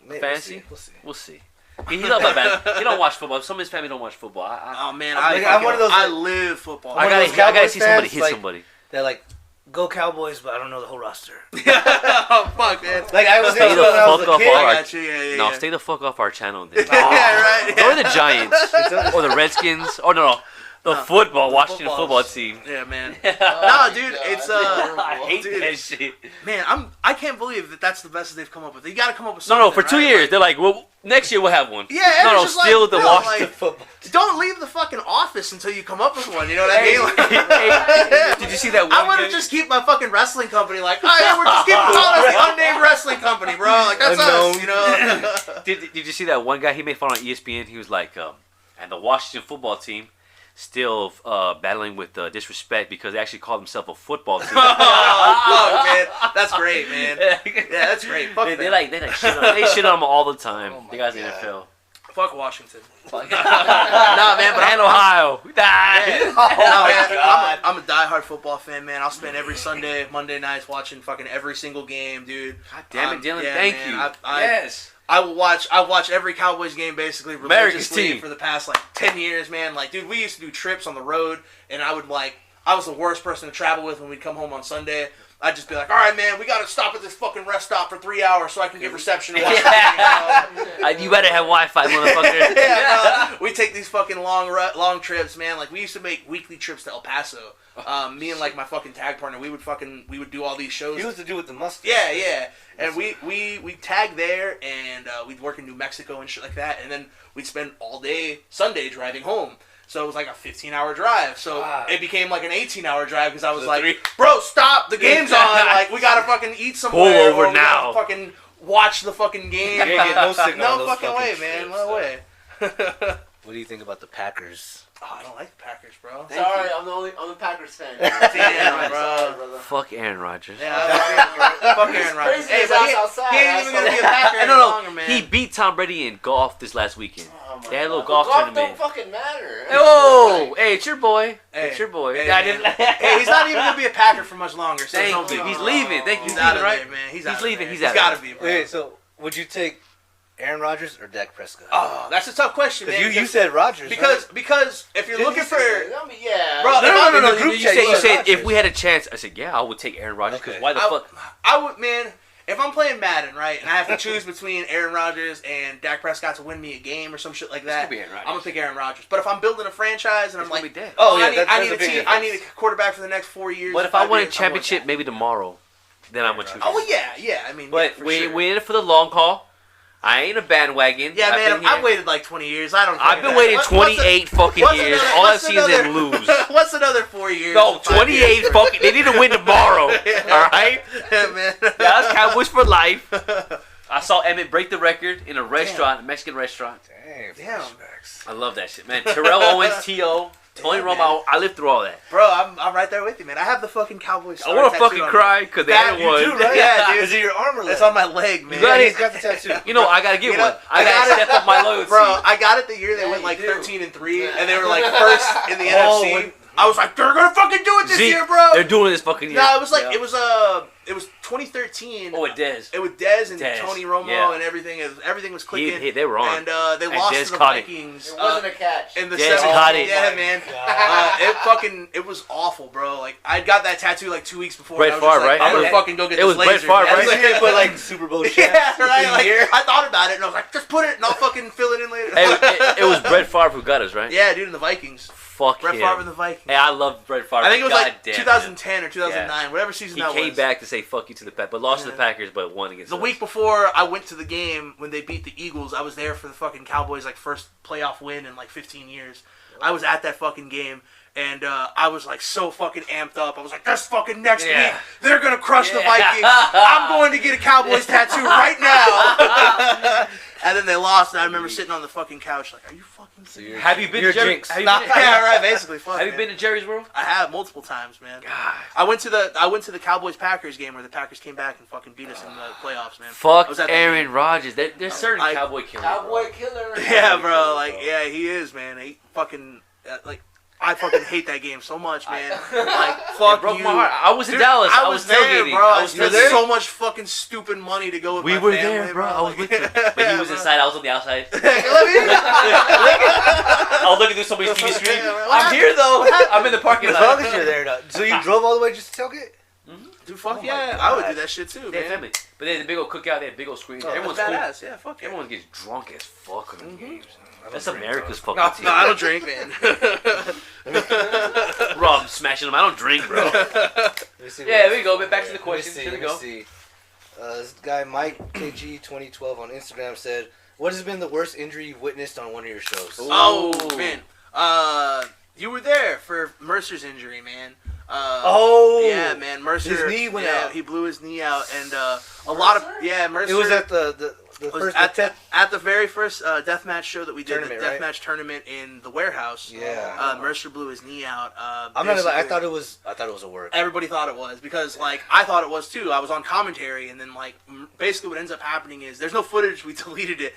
Maybe, Fantasy? We'll see. We'll see. He don't like that. He don't watch football. Some of his family don't watch football. Oh man, I'm one of those, I like- live football. I'm one of those I gotta Cowboys see somebody fans, hit like- somebody. They're like, go Cowboys, but I don't know the whole roster. Oh fuck, man. Like I was Stay into the it when I was fuck a off kid. all I right. got you. Yeah, yeah. No, yeah. stay the fuck off our channel then. Yeah, right. Go to the Giants or the Redskins. Or no, the football, Washington football footballs. team. Yeah, man. Oh, Nah, dude, God, it's that's I hate Dude. that shit. man. I can't believe that that's the best that they've come up with. You got to come up with No, something. for 2 right? years. They're like, well, next year we'll have one. Yeah, and No, it's no, just still like, the bro, Washington like, Football. don't leave the fucking office until you come up with one. You know what I Hey, mean? Like, hey, did you see that one? I want to guy- just keep my fucking wrestling company. Like, oh yeah, we're just keeping calling us the unnamed wrestling company, bro. Like that's us. Unknown. You know? Did you see that one guy? He made fun on ESPN. He was like, and the Washington football team still battling with disrespect because they actually call themselves a football team. Oh, fuck, man. That's great, man. yeah, Yeah, that's great. Fuck they them. like shit on, they shit on them all the time. Oh my the guys in the God. NFL. Fuck Washington. Nah, man, but and Ohio. Yeah. Oh my man, God. I'm a diehard football fan, man. I'll spend every Sunday, Monday nights watching fucking every single game, dude. God damn it, Dylan. Yeah, Thank man, you. yes. I've watched every Cowboys game basically America's religiously team. for the past like 10 years, man. Like, dude, we used to do trips on the road, and I was the worst person to travel with when we'd come home on Sunday. I'd just be like, all right, man, we got to stop at this fucking rest stop for 3 hours so I can get reception and watch the game. You better have Wi-Fi, motherfucker. Yeah, bro. We take these fucking long trips, man. Like, we used to make weekly trips to El Paso. Me and like my fucking tag partner, we would do all these shows. You used to do with the mustache. Yeah. And we tag there, and we'd work in New Mexico and shit like that, and then we'd spend all day Sunday driving home. So it was like a 15-hour drive. So it became like an 18-hour drive because I was like, bro, stop, the game's on. Like, we gotta fucking eat somewhere. Pull over or we now. gotta fucking watch the fucking game. You ain't get no signal on No those fucking way, fucking man. trips, No way. What do you think about the Packers? Oh, I don't like the Packers, bro. Sorry, I'm a Packers fan. Damn, bro. Sorry, brother. Fuck Aaron Rodgers. Yeah, fuck Aaron Rodgers. Crazy Hey, as but outside, he ain't even gonna be a Packer any No. longer, man. He beat Tom Brady in golf this last weekend. Oh my They had a little God. golf Golf tournament. don't fucking matter. Oh, hey, it's your boy. Hey, It's your boy. hey, I man. didn't. Hey, he's not even gonna be a Packer for much longer. So Thank don't you. be- He's leaving. Thank you. He's out of right? there, man. He's He's out leaving. Of He's there. out He's of gotta there. be, bro. Wait, so would you take Aaron Rodgers or Dak Prescott? Oh, that's a tough question, man. Because you said Rodgers, because if you're looking for, Yeah. bro, No, You group chat, said you you said said if Rodgers. we had a chance. I said yeah, I would take Aaron Rodgers because Okay. why the fuck? I would, man. If I'm playing Madden, right, and I have to choose between Aaron Rodgers and Dak Prescott to win me a game or some shit like that, could be Aaron Rodgers. I'm gonna pick Aaron Rodgers. But if I'm building a franchise and I'm It's gonna like, be Dak. Oh, yeah, I need that's a a big team, difference. I need a quarterback for the next 4 years. But if I 5 win a years, I want championship, that. maybe tomorrow, then I'm gonna choose. Oh, well, yeah. I mean, But yeah, for we sure. we in it for the long haul. I ain't a bandwagon. Yeah, man, been I've here. waited like 20 years. I don't. I've been fucking- waiting what's 28 fucking what's years. another- All I've what's seen is them another- lose. What's another 4 years? No, 5 28 years? fucking. They need to win tomorrow. All right. Yeah, man. That's Cowboys for life. I saw Emmett break the record in a restaurant, a Mexican restaurant. Damn. Flashbacks. I love that shit, man. Terrell Owens, T.O., Tony Damn, Romo. I lived through all that. Bro, I'm right there with you, man. I have the fucking Cowboys. I want to fucking cry because they haven't won. You too, right? Yeah, dude. Is it your arm or leg? It's on my leg, man. got He's it. got the tattoo. You know, I gotta get You know, one. I I gotta got it. step up my loyalty. Bro, I got it the year they Yeah, went like you do. 13-3, and they were like first in the Oh, NFC. when- I was like, they're gonna fucking do it this Zeke, year, bro. they're doing this fucking year. No, it was like Yeah. it was 2013. Oh, it does. It was Dez and Dez, Tony Romo yeah. and everything. Everything was clicking. They were on. And they And lost Dez to the caught it. Vikings. It wasn't a catch. in the Dez 70s. caught it. Yeah, Oh, man. God. It was awful, bro. Like, I got that tattoo like 2 weeks before. Brett and I was just Favre, like, right? I'm gonna Yeah. fucking go get It this was Brett laser. Favre, man. right? He's gonna put like Super Bowl champs. Yeah, right. in Like, here. I thought about it and I was like, just put it and I'll fucking fill it in later. Hey, it was Brett Favre who got us, right? Yeah, dude, in the Vikings. Fuck Brett him. Favre and the Vikings. Hey, I love Brett Favre. I think it was God like damn, 2010 or 2009, whatever season He that came was. back to say fuck you to the Packers, but lost to the Yeah. Packers, but won against The us. week before I went to the game when they beat the Eagles, I was there for the fucking Cowboys' like first playoff win in like 15 years. I was at that fucking game. And I was like so fucking amped up. I was like, this fucking next Yeah. week, they're going to crush the Yeah. Vikings. I'm going to get a Cowboys tattoo right now. And then they lost, and I remember sitting on the fucking couch like, are you fucking serious? Have you been You're to Jerry? jinxed. Have you Nah, been, yeah, right, basically. Fuck, have you man. been to Jerry's World? I have multiple times, man. God. I went to the Cowboys-Packers game where the Packers came back and fucking beat us in the playoffs, man. I Fuck was at that Aaron Rodgers. There's certain I- Cowboy killers. Cowboy killer. Yeah, bro. Like, yeah, he is, man. He fucking like. I fucking hate that game so much, man. Like, fuck It broke you. my heart. I was in Dude, Dallas. I I was was there, tailgating. bro. I was spent there. so much fucking stupid money to go with We my were family, there, bro. I was Like, with you. But yeah, he was bro. inside. I was on the outside. Let me- I was looking through somebody's TV screen. Yeah, bro. I'm here though. I'm in the parking As lot. long as you're there, though. So you drove all the way just to tailgate? Dude, fuck Oh my yeah. God. I would do that shit too, They had man. family. But they had the big old cookout. They had big old screens. Oh, Everyone's That's cool. badass. Yeah, fuck yeah. Everyone gets drunk as fuck on the games. I don't That's drink, America's bro. fucking team. No, I don't drink, man. Bro, I'm smashing them. I don't drink, bro. Let me see Yeah, what- there we go. Back to the Let me question. see, Here we let me go. see. This guy Mike KG2012 on Instagram said, "What has been the worst injury you've witnessed on one of your shows?" Oh, Ooh. man. You were there for Mercer's injury, man. Oh, Yeah, man. Mercer. His knee went out. He blew his knee out, and a lot of Mercer? Mercer. It was at the at the very first deathmatch show that we did, Tournament, the right? deathmatch tournament in the warehouse. Yeah. Mercer blew his knee out. I'm not gonna lie, I thought it was a work. Everybody thought it was because like I thought it was too. I was on commentary and then like basically what ends up happening is there's no footage. We deleted it.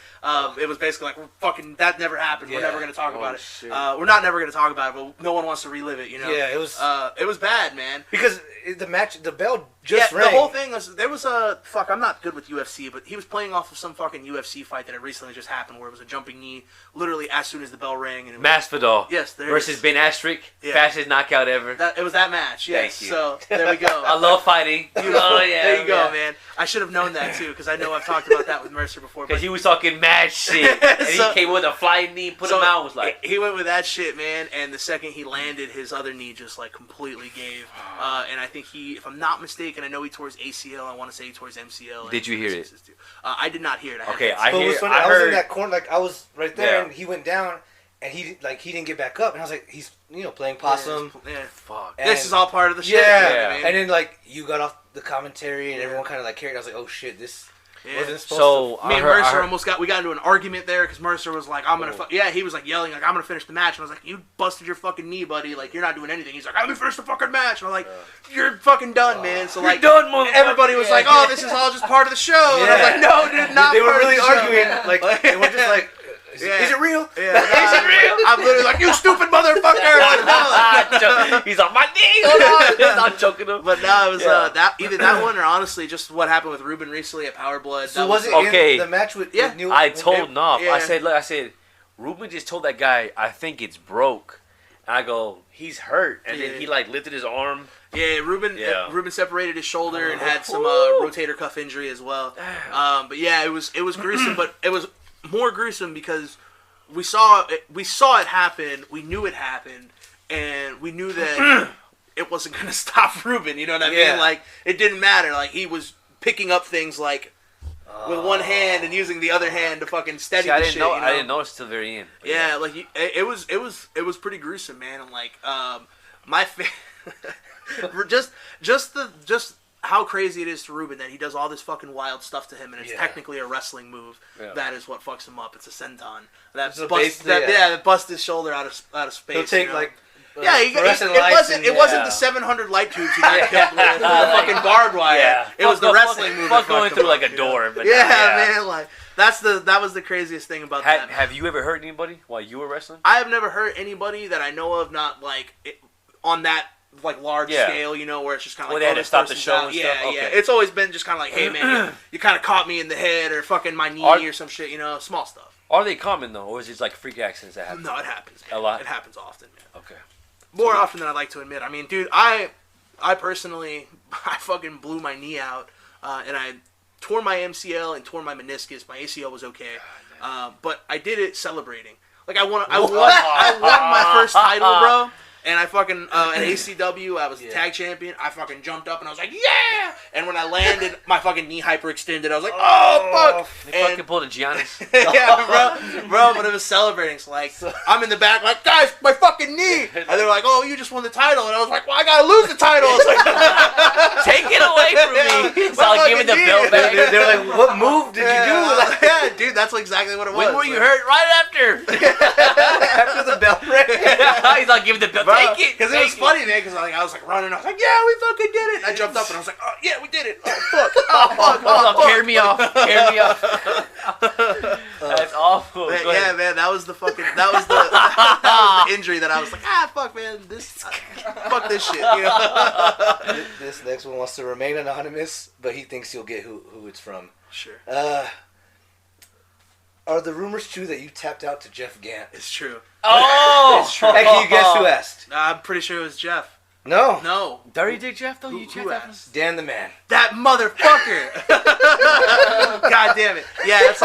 It was basically like fucking that never happened. We're never gonna talk about it. Shit. We're not never gonna talk about it, but no one wants to relive it. You know. Yeah, it was bad, man. because the bell just rang. The whole thing was there was a fuck. I'm not good with UFC, but he was playing off of some fucking UFC fight that had recently just happened where it was a jumping knee, literally as soon as the bell rang. And it was, Masvidal. Yes, there it versus is. Ben Askren. Yeah. Fastest knockout ever. It was that match. Yes. Thank you. So there we go. I love fighting. Oh yeah. There you go, man. I should have known that too because I know I've talked about that with Mercer before. Because he was talking mad shit, and he came with a flying knee, put him out, was like he went with that shit, man. And the second he landed, his other knee just like completely gave. And I think if I'm not mistaken, I know he tore his ACL. I want to say he tore his MCL. Did you hear it? I did not hear it. Okay, But it was funny, I was heard. in that corner, like I was right there, Yeah. and he went down, and he didn't get back up, and I was like, he's playing possum. Yeah. Fuck. And- This is all part of the shit. Yeah, you know what I mean? and then like you got off the commentary, and everyone kind of like carried. I was like, oh shit, this wasn't supposed So to. Me and I Mercer heard- we got into an argument there because Mercer was like, I'm gonna he was like yelling like I'm gonna finish the match, and I was like, you busted your fucking knee, buddy, like you're not doing anything. He's like, I'm gonna finish the fucking match, and I'm like, you're fucking done, man. So like done, motherfucker. everybody was like, oh, this is all just part of the show, and I was like, no, dude, not They were part of really the show. arguing, like they were just like, is it real? Yeah, Is it real? I'm literally like, you stupid motherfucker. He's on my knee. Hold on. I'm choking him. But no, it was Yeah. either that one or honestly just what happened with Ruben recently at Power Blood. So That was it Okay. in the match with Yeah. Neil? I told Knopf. Yeah. I said, Ruben just told that guy, I think it's broke. And I go, he's hurt. And Yeah. then he like lifted his arm. Yeah, Ruben. Yeah. Ruben separated his shoulder and had some rotator cuff injury as well. But yeah, it was gruesome. But it was more gruesome because we saw it happen. We knew it happened, and we knew that it wasn't going to stop Ruben. You know what I Yeah. mean? Like it didn't matter. Like he was picking up things like with one hand and using the other hand to fucking steady See, I the didn't shit. know. You know? I didn't notice till the very end. But Yeah, like it was pretty gruesome, man. And like my just how crazy it is to Ruben that he does all this fucking wild stuff to him, and it's technically a wrestling move. Yeah. That is what fucks him up. It's a senton that It's a busts base- yeah. that busts his shoulder out of space. He'll take you know? like. It wasn't the 700 light tubes he got killed with, the fucking barbed wire. Yeah. It was the wrestling move. Fuck that going fucked through him like up, a you know? door. But Yeah, man. Like that was the craziest thing about that. Have you ever hurt anybody while you were wrestling? I have never hurt anybody that I know of, not like on that like large scale, you know, where it's just kind of like, they had to this stop the person's show out. and Yeah, stuff? yeah. Okay. It's always been just kind of like, hey man, you kind of caught me in the head or fucking my knee or some shit, you know, small stuff. Are they common though, or is it like freak accidents that happen? No, it happens. Man. A lot? It happens often, man. Okay. More often than I'd like to admit. I mean, dude, I personally, I fucking blew my knee out, and I tore my MCL and tore my meniscus. My ACL was okay, but I did it celebrating. Like I won my first title, bro. And I fucking at ACW, I was the tag champion. I fucking jumped up and I was like, yeah! And when I landed, my fucking knee hyperextended. I was like, oh fuck! They fucking pulled a Giannis. Yeah, bro. But it was celebrating. So like, I'm in the back, like, guys, my fucking knee. And they're like, oh, you just won the title. And I was like, well, I gotta lose the title. It's like, Take it away from me. So I'll give it the belt back. They're like, what move did you do? Like, yeah, dude, that's exactly what it was. When were you hurt? Right after. after the bell rang. He's like, give it the belt. Take it. Because it was Take funny, man, because I was like running. I was like, yeah, we fucking did it. And I jumped up and I was like, oh, yeah, we did it. Oh, fuck. Oh, fuck. Hold up, fuck. carry me off. Carry me off. That's awful. Man, Go ahead. yeah, man, that was the that was the injury that I was like, fuck, man, fuck this shit, you know? This next one wants to remain anonymous, but he thinks you'll get who it's from. Sure. Are the rumors true that you tapped out to Jeff Gant? It's true. Oh! It's true. Hey, can you guess who asked? I'm pretty sure it was Jeff. No. No. Dirty Dick Jeff, though? You Who checked that? asked? Dan the Man. That motherfucker! God damn it! Yeah, it's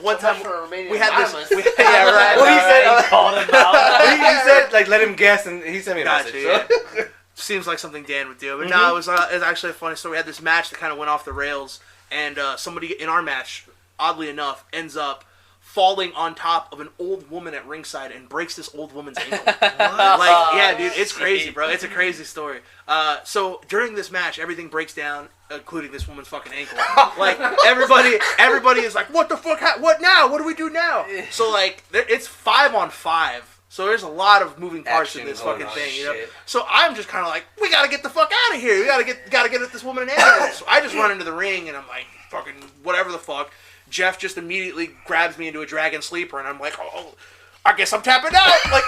one time we had this. Yeah, right. Well, he said, Called him out. he said, like, let him guess, and he sent me a Gotcha, message. yeah. Seems like something Dan would do, but no, it was actually a funny story. We had this match that kind of went off the rails, and somebody in our match, oddly enough, ends up falling on top of an old woman at ringside and breaks this old woman's ankle. Yeah, dude, it's crazy, bro. It's a crazy story. So during this match, everything breaks down, including this woman's fucking ankle. Like everybody is like, "What the fuck? What now? What do we do now?" So like, it's 5-on-5. So there's a lot of moving parts in this fucking thing, you know. So I'm just kind of like, we gotta get the fuck out of here. We gotta get at this woman an ambulance. So I just run into the ring and I'm like, fucking whatever the fuck. Jeff just immediately grabs me into a dragon sleeper, and I'm like, oh, I guess I'm tapping out. Like,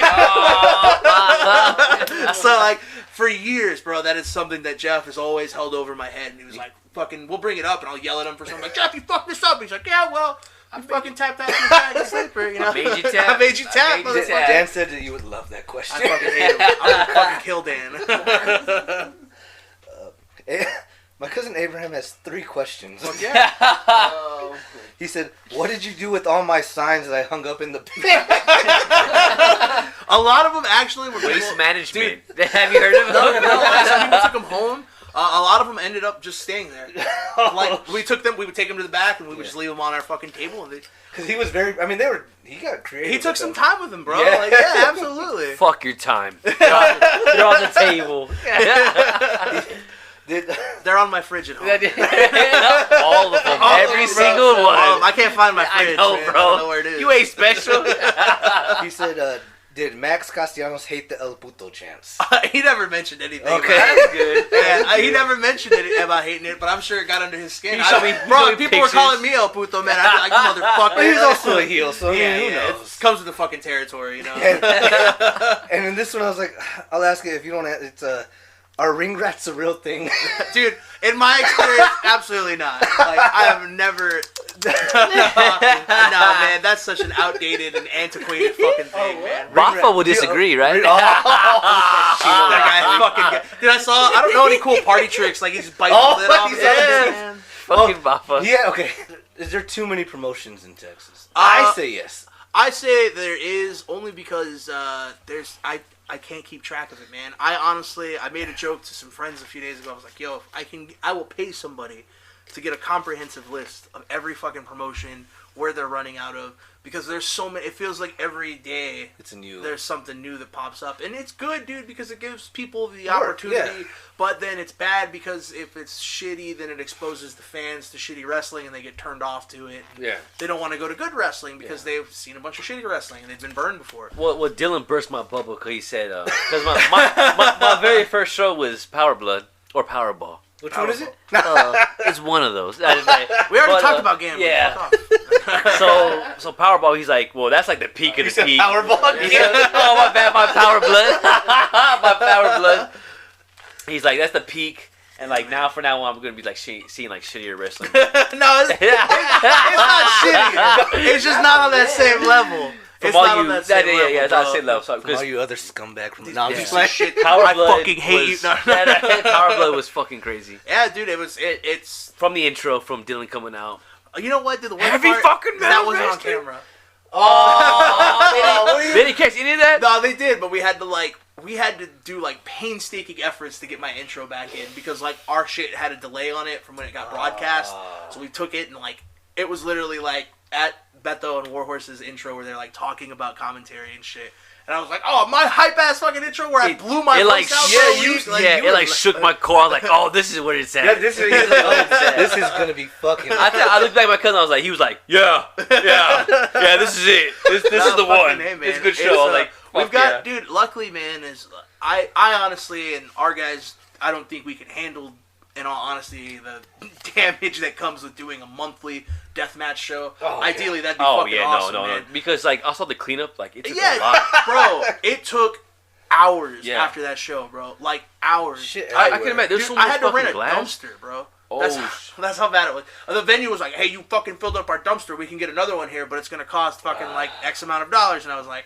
so like for years, bro, that is something that Jeff has always held over my head, and he was like, fucking, we'll bring it up, and I'll yell at him for something like, Jeff, you fucked this up. And he's like, yeah, well, I fucking tapped out into a dragon sleeper, you know. I made you tap. I made you tap. Dan said that you would love that question. I fucking hate him. I'm gonna fucking kill Dan. My cousin Abraham has 3 questions. Well, yeah. He said, "What did you do with all my signs that I hung up in the pit?" A lot of them actually were waste management. Have you heard of them? No. Last time we took them home, a lot of them ended up just staying there. Like we would take them to the back, and we would just leave them on our fucking table. Because he was very. I mean, he got creative. He took some time with them, bro. Yeah. Like, yeah, absolutely. Fuck your time. You're on the table. They're on my fridge at home. All of them. Every single one. I can't find my fridge. I know, man. bro. I don't know where it is. You ain't special. He said, "Did Max Castellanos hate the El Puto chants?" He never mentioned anything. Okay, about that's good. Yeah, he never mentioned it about hating it, but I'm sure it got under his skin. You showed me People were calling me El Puto, man. I'd be like, motherfucker. He's also a heel, so I mean, who knows? It comes with the fucking territory, you know. And in this one, I was like, I'll ask it if you don't. It's are ring rats a real thing? Dude, in my experience, absolutely not. Like, I have never... Nah, man, that's such an outdated and antiquated fucking thing, man. Bafa will disagree, right? That guy fucking... Dude, I don't know any cool party tricks. Like, he just bites the lid off. Yeah. Fucking Bafa. Yeah, okay. Is there too many promotions in Texas? I say yes. I say there is, only because I can't keep track of it, man. I made a joke to some friends a few days ago. I was like, yo, I will pay somebody to get a comprehensive list of every fucking promotion, where they're running out of, because there's so many. It feels like every day there's something new that pops up, and it's good, dude, because it gives people the opportunity. Yeah. But then it's bad because if it's shitty, then it exposes the fans to shitty wrestling, and they get turned off to it. Yeah, they don't want to go to good wrestling because they've seen a bunch of shitty wrestling and they've been burned before. Well, Dylan burst my bubble because he said because my very first show was Power Blood or Powerball. Which one is it? It's one of those. We already talked about gambling. Yeah. So Powerball, he's like, well, that's like the peak of the peak. Powerball? He said, oh, my bad, my Power Blood. My Power Blood. He's like, that's the peak. And like now from now on, I'm gonna be like seeing like shittier wrestling. No, it's not shitty. It's just not on that same level. It's not on that same level. Yeah, it's not the same level. So, from all you other scumbag from the shit. Power Blood, I fucking hate you. Power Blood was fucking crazy. Yeah, dude, it's from the intro, from Dylan coming out. You know what? The worst Heavy part fucking is that wasn't on camera. They didn't catch any of that? No, they did, but we had to do like painstaking efforts to get my intro back in because like our shit had a delay on it from when it got broadcast. So we took it and like it was literally like at Beto and Warhorse's intro where they're like talking about commentary and shit. And I was like, oh, my hype ass fucking intro where I blew my voice out. It shook my core. I was like, oh, this is what it's at. Yeah, this is gonna be fucking. I looked back at my cousin. I was like, he was like, yeah, this is it. This is the one. It's a good show. I was like, we've got, dude. Luckily, man, I honestly and our guys, I don't think we can handle, in all honesty, the damage that comes with doing a monthly deathmatch show. Ideally, that'd be fucking awesome, man. Because like I saw the cleanup, like it took a lot. Bro, it took hours after that show, bro. Like hours. Shit, I can imagine. There's so much I had to rent a glass. dumpster, bro. That's how bad it was. The venue was like, hey, you fucking filled up our dumpster. We can get another one here, but it's gonna cost fucking like X amount of dollars. And I was like,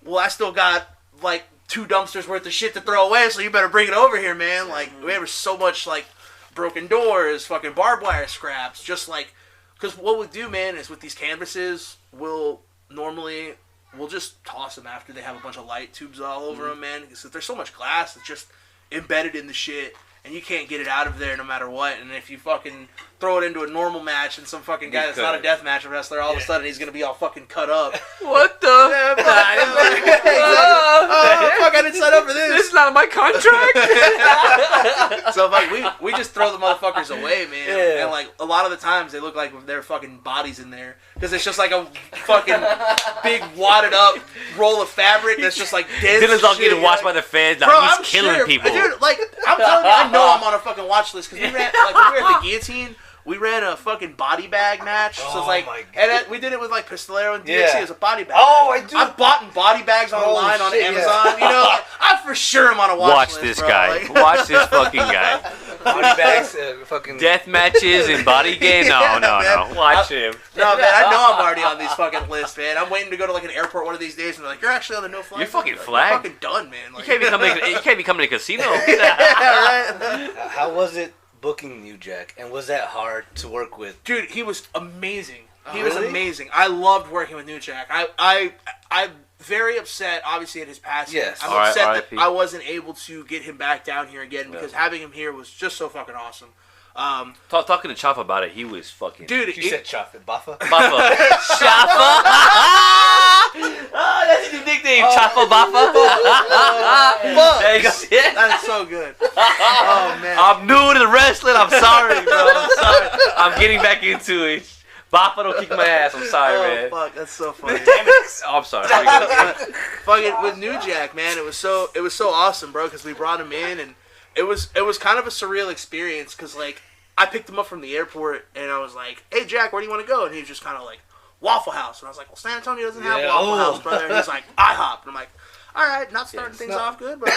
well, I still got like 2 dumpsters worth of shit to throw away, so you better bring it over here, man. Like, we have so much, like, broken doors, fucking barbed wire scraps, just like, because what we'll do, man, is with these canvases, we'll just toss them after they have a bunch of light tubes all over them, man, because there's so much glass that's just embedded in the shit, and you can't get it out of there no matter what, and if you fucking throw it into a normal match and some fucking guy that's not a deathmatch wrestler, all of a sudden he's gonna be all fucking cut up. What the? Oh, fuck, I didn't sign up for this. This is not my contract. So like we just throw the motherfuckers away, man. And like a lot of the times they look like they're fucking bodies in there because it's just like a fucking big wadded up roll of fabric that's just like dead. Dylan's all shit. getting watched by the fans. Like, Bro, he's I'm killing sure, people. dude. Like I'm telling you, I know I'm on a fucking watch list because we ran like when we were at the guillotine. We ran a fucking body bag match, so it's like, and we did it with like Pistolero and DXC as a body bag. Oh, I do. I've bought body bags online on Amazon. You know, like, I for sure am on a watch list, this bro. guy. Like, Watch this fucking guy. Body bags, fucking Death matches and body game. No. Watch him. No, man, I know I'm already on these fucking lists, man. I'm waiting to go to like an airport one of these days, and they're like, "You're actually on the no-fly." You're fucking list." flagged. You're fucking done, man. Like, You can't be coming to a casino. yeah, right. How was it booking New Jack, and was that hard to work with? Dude, he was amazing. He Really? was amazing. I loved working with New Jack. I'm very upset, obviously, at his passing. Yes. I'm Alright, upset R.I.P. that I wasn't able to get him back down here again because having him here was just so fucking awesome. Talking to Chop about it, he was fucking... Dude, You said Chocolate Buffa? Buffa. Choppa. Oh, that's your nickname, Choppa Buffa. Thanks. that's so good. Oh, man. I'm new to the wrestling. I'm sorry, bro. I'm sorry. I'm getting back into it. Baffa don't kick my ass. I'm sorry, man. Fuck, that's so funny. Oh, I'm sorry. Fucking with New Jack, man, it was so awesome, bro, because we brought him in, and it was kind of a surreal experience, because, like, I picked him up from the airport, and I was like, "Hey, Jack, where do you want to go?" And he was just kind of like, "Waffle House." And I was like, "Well, San Antonio doesn't have Waffle House, brother." And he's like, "IHOP." And I'm like, "All right, not starting things off good, but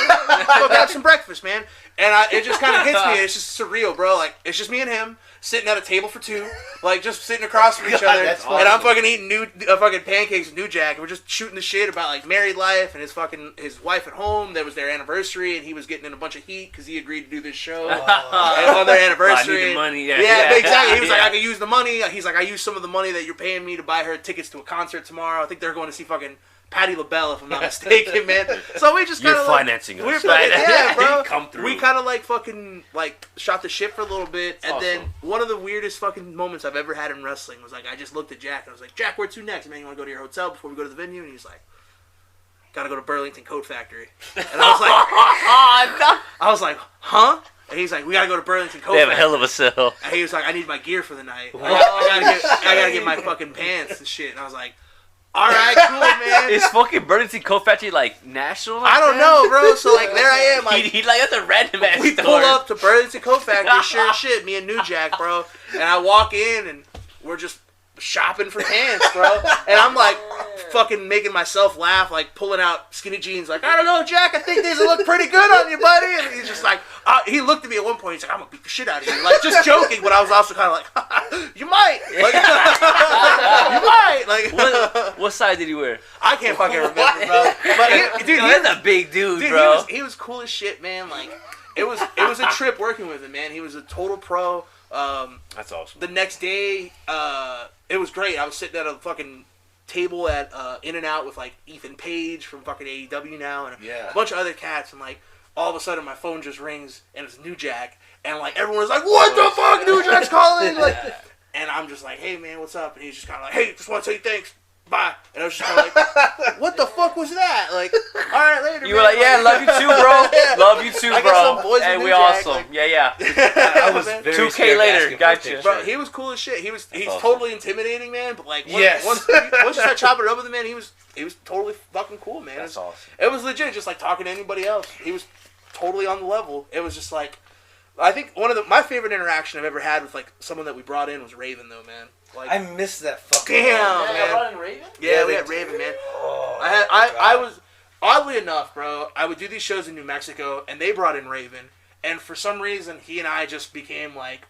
go grab some breakfast, man." And it just kind of hits me. It's just surreal, bro. Like, it's just me and him sitting at a table for two, like, just sitting across from each other. that's And I'm fucking eating fucking pancakes with New Jack. And we're just shooting the shit about, like, married life and his wife at home. That was their anniversary, and he was getting in a bunch of heat because he agreed to do this show and on their anniversary. I need the money. Yeah, exactly. He was like, "I could use the money." He's like, "I used some of the money that you're paying me to buy her tickets to a concert tomorrow. I think they're going to see fucking Patti LaBelle, if I'm not mistaken, man." So we just kind You're of financing us. We're fucking, yeah, bro. Come through. We kind of like fucking like shot the shit for a little bit, and then awesome. one of the weirdest fucking moments I've ever had in wrestling was like I just looked at Jack and I was like, "Jack, where to next, man? You want to go to your hotel before we go to the venue?" And he's like, "Gotta go to Burlington Coat Factory." And I was like, "Huh?" And he's like, "We gotta go to Burlington Coat They have a Factory." hell of a sell. And he was like, "I need my gear for the night. I gotta get my fucking pants and shit." And I was like, "All right, cool, man." Is fucking Burlington Coat Factory like national? I don't know, bro. So like, there I am. Like, He like, that's a random ass we store. pull up to Burlington Coat Factory, sure as shit, me and New Jack, bro. And I walk in, and we're just shopping for pants, bro. And I'm like, fucking making myself laugh, like pulling out skinny jeans, like, "I don't know, Jack, I think these will look pretty good on you, buddy." And he's just like, he looked at me at one point, he's like, "I'm gonna beat the shit out of you," like just joking, but I was also kind of like, "You might, like, you might." Like, What size did he wear? I can't fucking remember, bro. But dude, That's a big dude, bro. he was cool as shit, man. Like, it was a trip working with him, man. He was a total pro. That's awesome. The next day, it was great. I was sitting at a fucking table at In-N-Out with like Ethan Page from fucking AEW now, and a bunch of other cats, and like all of a sudden my phone just rings and it's New Jack, and like everyone was like, "What the fuck, New Jack's calling?" Like, and I'm just like, "Hey man, what's up?" And he's just kind of like, "Hey, just want to tell you thanks. Bye." And I was just kind of like, "What the fuck was that?" Like, "All right, later." You were like, "Yeah, love you too, bro. Love you too, I bro." got some boys Hey, with we New Jack, awesome. like- Yeah. I was very 2K scared later, asking for a gotcha. picture. Bro, he was cool as shit. He's awesome. totally intimidating, man. But like, Yes. once you start chopping it up with him, man, he was totally fucking cool, man. That's awesome. It was legit, just like talking to anybody else. He was totally on the level. It was just like, I think my favorite interaction I've ever had with like someone that we brought in was Raven, though, man. Like, I missed that fucking. damn, Yeah, man. running Raven? Yeah, we they had did. Raven, man. Oh, I was oddly enough, bro. I would do these shows in New Mexico, and they brought in Raven, and for some reason, he and I just became like,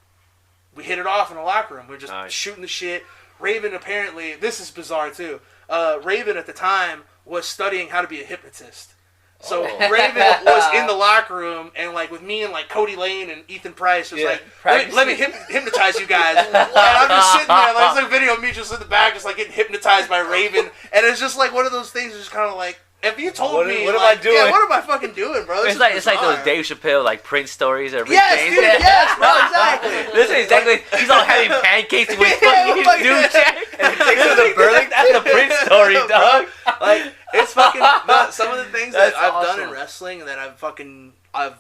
we hit it off in the locker room. We were just shooting the shit. Raven apparently, this is bizarre too. Raven at the time was studying how to be a hypnotist. So Raven was in the locker room, and like with me and like Cody Lane and Ethan Price was like, let me hypnotize you guys. And I'm just sitting there, like, it's like a video of me just in the back, just like getting hypnotized by Raven, and it's just like one of those things, just kind of like, If you told me, what am I doing? Yeah, what am I fucking doing, bro? This It's like is those bizarre. Dave Chappelle like Prince stories or Rick Yes, James. dude, yes, bro, exactly. This is exactly. He's all having pancakes with fucking fucking- dude check. And it takes him to Burlington. That's the Prince story, dog. Like it's fucking some of the things that That's I've done in awesome. wrestling that I've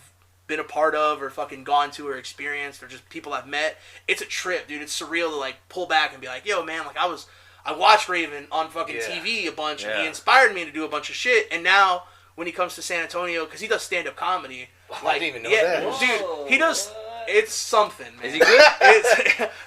been a part of or fucking gone to or experienced or just people I've met. It's a trip, dude. It's surreal to like pull back and be like, yo, man, like I watched Raven on fucking TV a bunch and he Yeah. inspired me to do a bunch of shit. And now when he comes to San Antonio, because he does stand-up comedy, I didn't even know that. dude, he does. It's something, man. Is he good?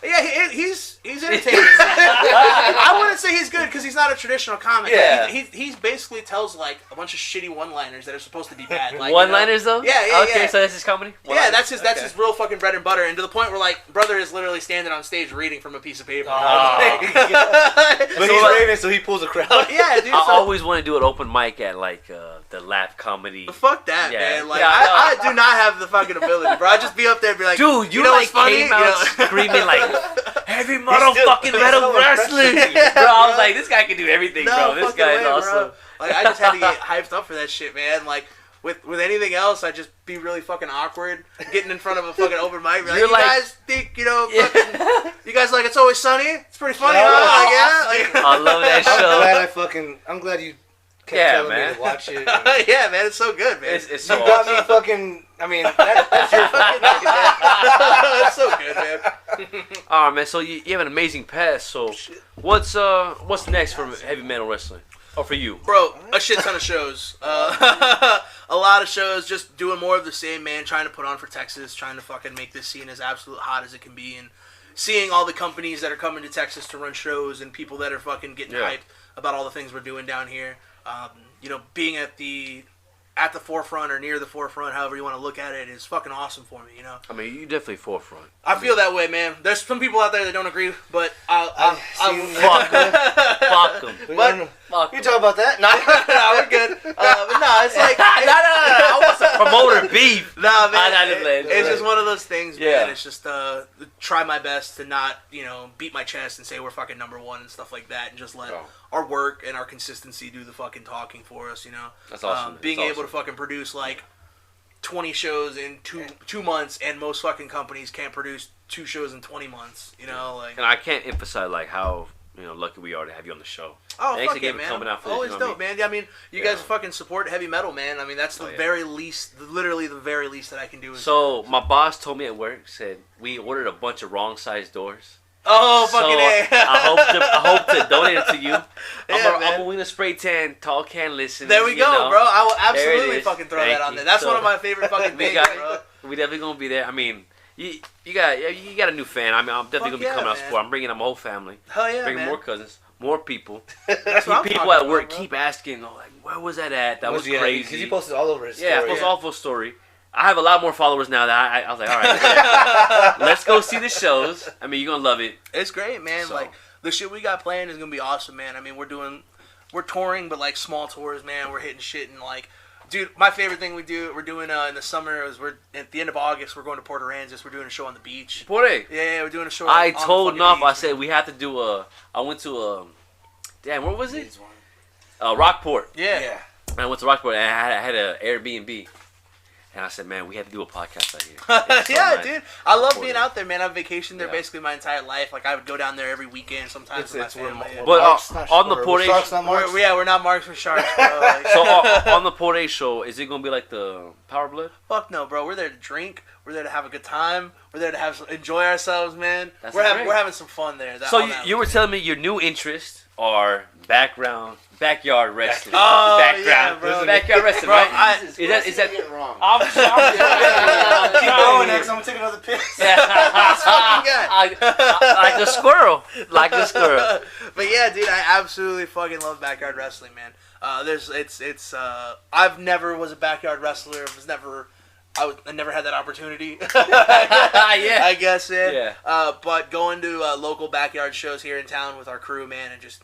He's entertaining. I wouldn't say he's good because he's not a traditional comic. Yeah. He basically tells like a bunch of shitty one-liners that are supposed to be bad. Like, One-liners though. Yeah. Okay, so that's his comedy. Yeah, that's his real fucking bread and butter, and to the point where like brother is literally standing on stage reading from a piece of paper. But he's Raven, so he pulls a crowd. Yeah, dude. I So, always want to do an open mic at like the Laugh Comedy. fuck that, Yeah. man. Like Yeah, I do not have the fucking ability, bro. I just be up there and be like, Dude, you know like what's funny? came out screaming like heavy motherfucking he's metal so wrestling, impressive. bro. I was like, this guy can do everything, bro. This fucking guy's way, awesome. bro. Like I just had to get hyped up for that shit, man. Like with anything else, I'd just be really fucking awkward getting in front of a fucking open mic. Like, You're you like- guys think fucking, you guys like It's Always Sunny? It's pretty funny, huh? Like, yeah. I love that show. I'm glad you kept Yeah, telling man. me to watch it. Yeah, man, it's so good, man. It's so You got awesome. me fucking. I mean, that's your fucking. It's so good, man. All right, man. So you have an amazing past. So what's next for heavy metal wrestling? Or for you? Bro, a shit ton of shows. A lot of shows, just doing more of the same, man. Trying to put on for Texas, trying to fucking make this scene as absolute hot as it can be, and seeing all the companies that are coming to Texas to run shows and people that are fucking getting Yeah. hyped about all the things we're doing down here. Being at the forefront or near the forefront, however you want to look at it, is fucking awesome for me, you know? I mean, you definitely forefront. I feel that way, man. There's some people out there that don't agree, but I Fuck them. What? Fuck You 'em. talk about that? no, we're good. But no, it's like... no. I want some promoter beef. Nah, man. I just played. It's just one of those things, man. Yeah. It's just try my best to not, beat my chest and say we're fucking number one and stuff like that, and just let Oh. our work and our consistency do the fucking talking for us, That's awesome. Being That's able to fucking produce like 20 shows in two months, and most fucking companies can't produce 2 shows in 20 months. Like. And I can't emphasize like how lucky we are to have you on the show. Oh, Thanks fuck again it, for man. coming out for this, Always you know what dope, I mean? man. I mean, you Yeah. guys fucking support heavy metal, man. I mean, that's the Oh, yeah. very least, literally the very least that I can do. Is, So my boss told me at work, said we ordered a bunch of wrong size doors. oh, So fucking A. I hope to donate it to you. Yeah, I'm man. a winner spray tan, tall can listen. There we go, bro. I will There it absolutely is. fucking throw Thank that on you. there. That's So- one of my favorite fucking We things, got- bro. We definitely gonna be there. I mean, you got a new fan. I mean, I'm definitely Fuck gonna be yeah, coming out man. support. I'm bringing up my whole family, Hell yeah, bringing man. more cousins, more people. That's what I'm People talking at work about, bro. keep asking, like, where was that at? That was crazy. Because you posted all over his Yeah, story. it was an awful story. I have a lot more followers now that I was like, all right, let's go see the shows. I mean, you're gonna love it. It's great, man. So- Like the shit we got planned is gonna be awesome, man. I mean, we're touring, but like small tours, man. We're hitting shit and like, dude, my favorite thing we're doing in the summer is we're at the end of August. We're going to Port Aransas. We're doing a show on the beach. Porte. Yeah, we're doing a show. I on the told fucking Nuff, beach, I said man. we have to do I went to damn, where was it? Rockport. Yeah. I went to Rockport and I had an Airbnb. And I said, man, we have to do a podcast out here. It's so Yeah, nice. dude. I love Porter. being out there, man. I've vacationed there Yeah. basically my entire life. Like I would go down there every weekend, sometimes with my family. Yeah. But, Marks, on not the Sharks, Portage- Sharks, not Marks. We're not marks for sharks, bro. Like, So on the Porte show, is it gonna be like the Power Blood? fuck no, bro. We're there to drink. We're there to have a good time. We're there to enjoy ourselves, man. That's We're great. having some fun there. So you were telling me your new interests are backyard wrestling. Oh, background, yeah, bro. backyard wrestling, Bro, right? Jesus is Christ, that? you get it wrong. I'm sorry. Keep going, next. I'm gonna take another piss. fucking good. Like the squirrel, like the squirrel. But yeah, dude, I absolutely fucking love backyard wrestling, man. I've never was a backyard wrestler. I never had that opportunity. Yeah. I guess, man. Yeah. But going to local backyard shows here in town with our crew, man, and just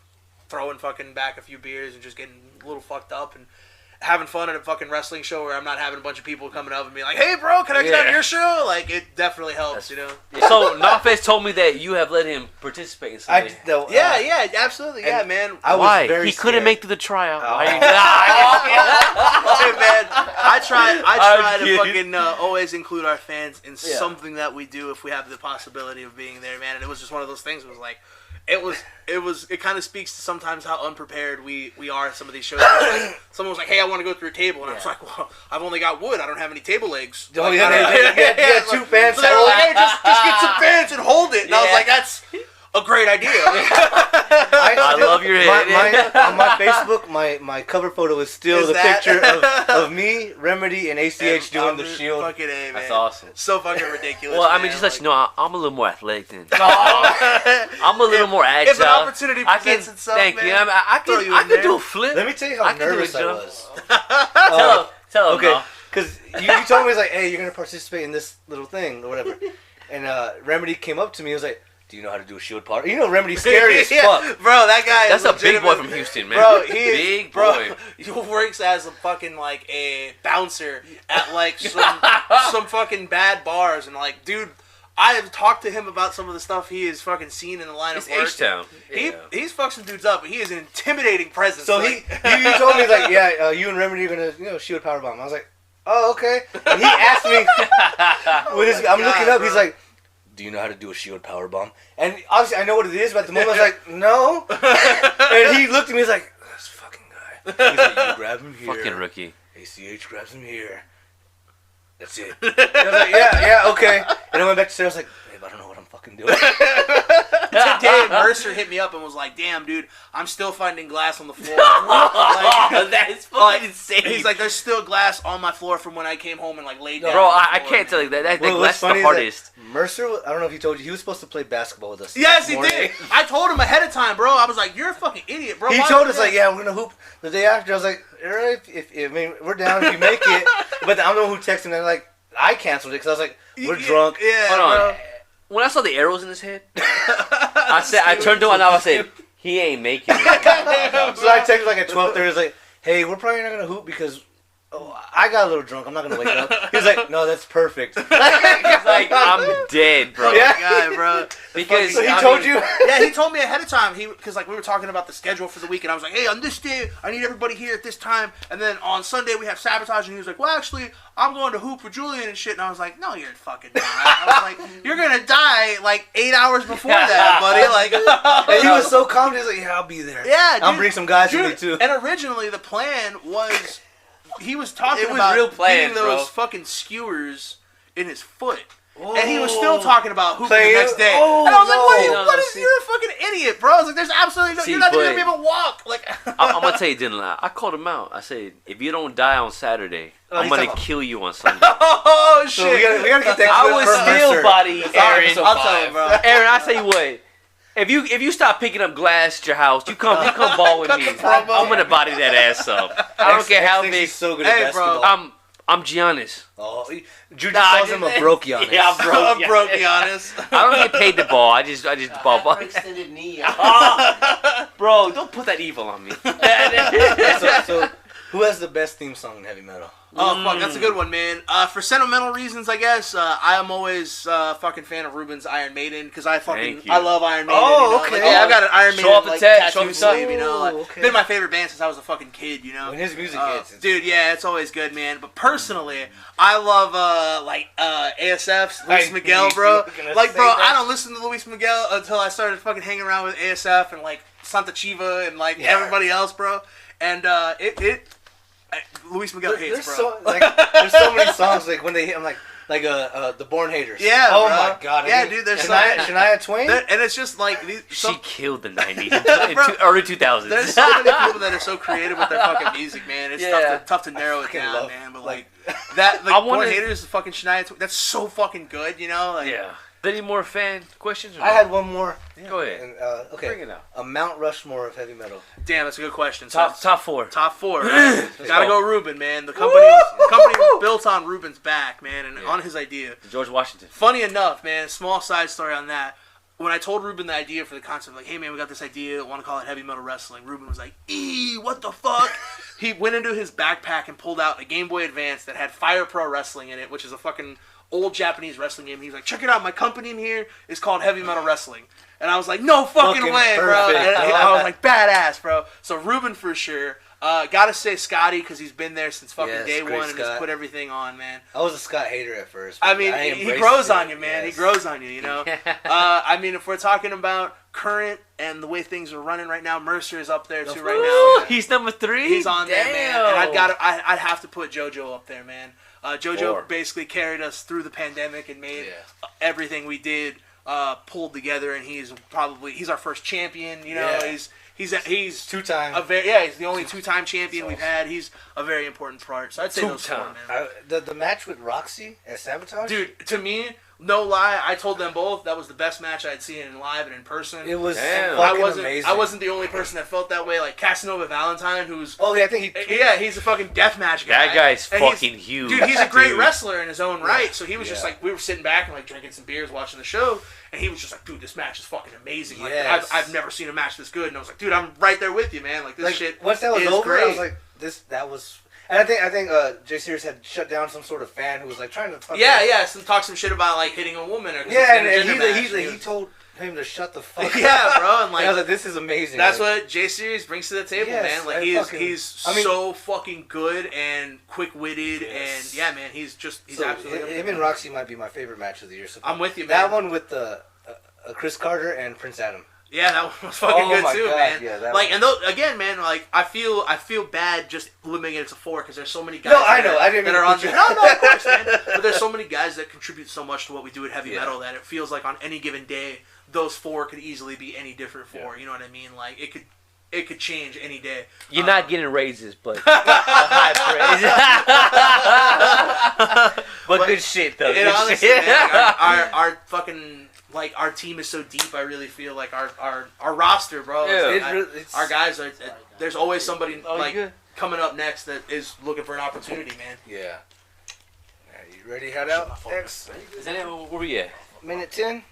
throwing fucking back a few beers and just getting a little fucked up having fun at a fucking wrestling show where I'm not having a bunch of people coming up and being like, "Hey, bro, can I get on your show?" Like, it definitely helps, you know. So Knotface told me that you have let him participate in something. Yeah, absolutely, yeah, man. Why? He couldn't make the tryout. Hey, man, I try to fucking always include our fans in something that we do if we have the possibility of being there, man. And it was just one of those things. It was like, it kind of speaks to sometimes how unprepared we are at some of these shows. Like, someone was like, "Hey, I want to go through a table," and I was like, "Well, I've only got wood. I don't have any table legs." Oh, yeah, two fans. So they were like, "Hey, just get some fans and hold it." And I was like, "That's a great idea." I love your head. On my Facebook, my cover photo is still the picture of me, Remedy, and ACH doing the Shield. Fucking A, man. That's awesome. So fucking ridiculous. Well, I mean, just let you know, I'm a little more athletic than. I'm a little more agile. If an opportunity presents itself, thank man, you. I can do a flip. Let me tell you how nervous I was. Tell him. Okay, because you told me, it's like, "Hey, you're gonna participate in this little thing or whatever," and Remedy came up to me. He was like, "Do you know how to do a shield power?" You know, Remedy's scary as fuck. Bro, that guy That's is a big boy from Houston, man. Bro, he big bro, boy. he works as a fucking, like, a bouncer at, like, some fucking bad bars. And, like, dude, I have talked to him about some of the stuff he has fucking seen in the line of work. It's H-Town. He's fucked some dudes up, but he is an intimidating presence. So like, he told me, like, "Yeah, you and Remedy are gonna, shield power bomb." I was like, "Oh, okay." And he asked me, I'm looking up. Bro. He's like, "Do you know how to do a shield power bomb?" And obviously I know what it is, but at the moment I was like, "No." And he looked at me. He's like, "This fucking guy." He's like, "You grab him here." Fucking rookie. ACH grabs him here. That's it. And I was like, yeah, okay. And I went back to I was like, "Babe, I don't know what I'm fucking doing." Today, Mercer hit me up and was like, "Damn, dude, I'm still finding glass on the floor." Like, that is fucking insane. He's like, "There's still glass on my floor from when I came home and, like, laid down." Bro, on the I floor, can't tell you that. That Well, glass what's is the funny hardest. Mercer, I don't know if he told you, he was supposed to play basketball with us. Yes, this he morning. did. I told him ahead of time, bro. I was like, "You're a fucking idiot, bro." He Why told would us, you like, do "Yeah, we're gonna hoop the day after." I was like, "All right, if I mean, we're down if you make it." But I'm the one who texted him, and like, I canceled it because I was like, "We're drunk." Yeah, Hold bro. on. When I saw the arrows in his head, I turned to him and I said, "He ain't making it." So I texted like at 12:30. I was like, "Hey, we're probably not gonna hoop because I got a little drunk. I'm not gonna wake up." He was like, "No, that's perfect." He's like, "I'm dead, bro." Yeah. Guy, bro. Because So he told you? Yeah, he told me ahead of time. Because, like, we were talking about the schedule for the week, and I was like, "Hey, on this day, I need everybody here at this time." And then on Sunday, we have Sabotage, and he was like, "Well, actually, I'm going to hoop with Julian and shit." And I was like, "No, you're fucking not." I was like, "You're gonna die like 8 hours before that, buddy." Like, And he was so calm. He was like, "Yeah, I'll be there. yeah, dude, I'll bring some guys with me dude, too." And originally, the plan was he was talking It was about real planned, getting those bro. fucking skewers in his foot. And he was still talking about hooping Playing- the next day. oh, and I was like, no. what is, you're a fucking idiot, bro. I was like, there's absolutely no, See, you're not even but- going to be able to walk. Like, I'm gonna tell you, Dylan. I called him out. I said, "If you don't die on Saturday, Oh, I'm he's gonna talking about- kill you on Sunday." oh, shit. So we gotta get that. I clip was from still Mercer. body Aaron. episode I'll tell 5. you, bro. Aaron, I tell you what. If you stop picking up glass at your house, you come ball with me. promo. I'm gonna body that ass up. I don't care how X thinks big. he's so good Hey, at bro. basketball. I'm Giannis. Oh, Judy Nah, calls him a broke Giannis. Yeah, I'm broke. I'm broke, Giannis. I don't get paid to ball. I just ball. For extended knee. Bro, don't put that evil on me. So, who has the best theme song in heavy metal? Oh, fuck, that's a good one, man. For sentimental reasons, I guess, I am always a fucking fan of Ruben's Iron Maiden, because I Thank you. love Iron Maiden. Oh, you know? okay. Like, yeah, I've got an Iron Show Maiden off the like, tat, show tattoo off the tat. sleeve, you know. Like, Oh, okay. been my favorite band since I was a fucking kid, you know. When his music hits, it's- Dude, yeah, it's always good, man. But personally, I love ASF's Luis I Miguel, knew bro. you were gonna Like, say bro, that. I don't listen to Luis Miguel until I started fucking hanging around with ASF and like Santa Chiva and like everybody else, bro. And Luis Miguel hates, there's bro. there's so many songs like when they hit, I'm like the Born Haters. Yeah, Oh bro. my god. Yeah, dude, there's Shania Twain. And it's just like these. She killed the 90s, Bro, early 2000s. There's so many people that are so creative with their fucking music, man. It's Yeah. tough to narrow it fucking down, love- man. But like- that, I Born wanna- Haters is fucking Shania Twain. That's so fucking good, you know. Like, Yeah. Any more fan questions? Or I had one more. Go ahead. And, okay. Bring it out. A Mount Rushmore of heavy metal. Damn, that's a good question. So Top four. Top four. Right? Gotta go Ruben, man. The company was built on Ruben's back, man, and on his idea. George Washington. Funny enough, man, small side story on that. when I told Ruben the idea for the concept, like, hey man, we got this idea, want to call it heavy metal wrestling. Ruben was like, what the fuck? He went into his backpack and pulled out a Game Boy Advance that had Fire Pro Wrestling in it, which is a fucking old Japanese wrestling game. He's like, check it out, my company in here is called Heavy Metal Wrestling. And I was like, no fucking way, bro. And I was like, badass, bro. So Ruben for sure. Gotta say Scotty, because he's been there since fucking day one and has put everything on, man. I was a Scott hater at first. I mean, he grows on you, man. Yes. He grows on you, you know? I mean, if we're talking about current and the way things are running right now, Mercer is up there too right now. He's number 3? He's on there, man. And I'd have to put JoJo up there, man. JoJo basically carried us through the pandemic and made everything we did pulled together, and he's our first champion, you know? He's 2-time. He's the only 2-time champion we've had. He's a very important part. So I'd say those 4, man. The match with Roxy at Sabotage? Dude, to me, no lie, I told them both that was the best match I'd seen in live and in person. It was fucking amazing. I wasn't the only person that felt that way. Like Casanova Valentine, who's... Oh, yeah, I think he's a fucking deathmatch guy. That guy's fucking huge. Dude, he's a great wrestler in his own right. So he was just like, we were sitting back and like drinking some beers, watching the show, and he was just like, dude, this match is fucking amazing. Like, I've never seen a match this good. And I was like, dude, I'm right there with you, man. Like, this shit once that was over, great. I was like, that was... And I think Jay Sears had shut down some sort of fan who was like trying to talk some shit about like hitting a woman or he told him to shut the fuck up. Yeah, bro, and like I was like, this is amazing. That's what Jay Series brings to the table, man. Like he's so fucking good and quick witted, and yeah, man, he's absolutely. Him and Roxy might be my favorite match of the year. So I'm with you, man. That one with Chris Carter and Prince Adam. Yeah, that one was fucking good too, man. Yeah, like, and again, man, like I feel bad just limiting it to 4 because there's so many guys. No, I know. I didn't mean that are on. No, of course, man. But there's so many guys that contribute so much to what we do at heavy metal that it feels like on any given day, those 4 could easily be any different 4. You know what I mean? Like it could change any day. You're not getting raises, but high praise. but good shit though. Honestly, man, our fucking. Like, our team is so deep, I really feel like our roster, bro. Our guys, there's always somebody, coming up next that is looking for an opportunity, man. Yeah. Are you ready to head out, X? Is that where we at? Minute 10?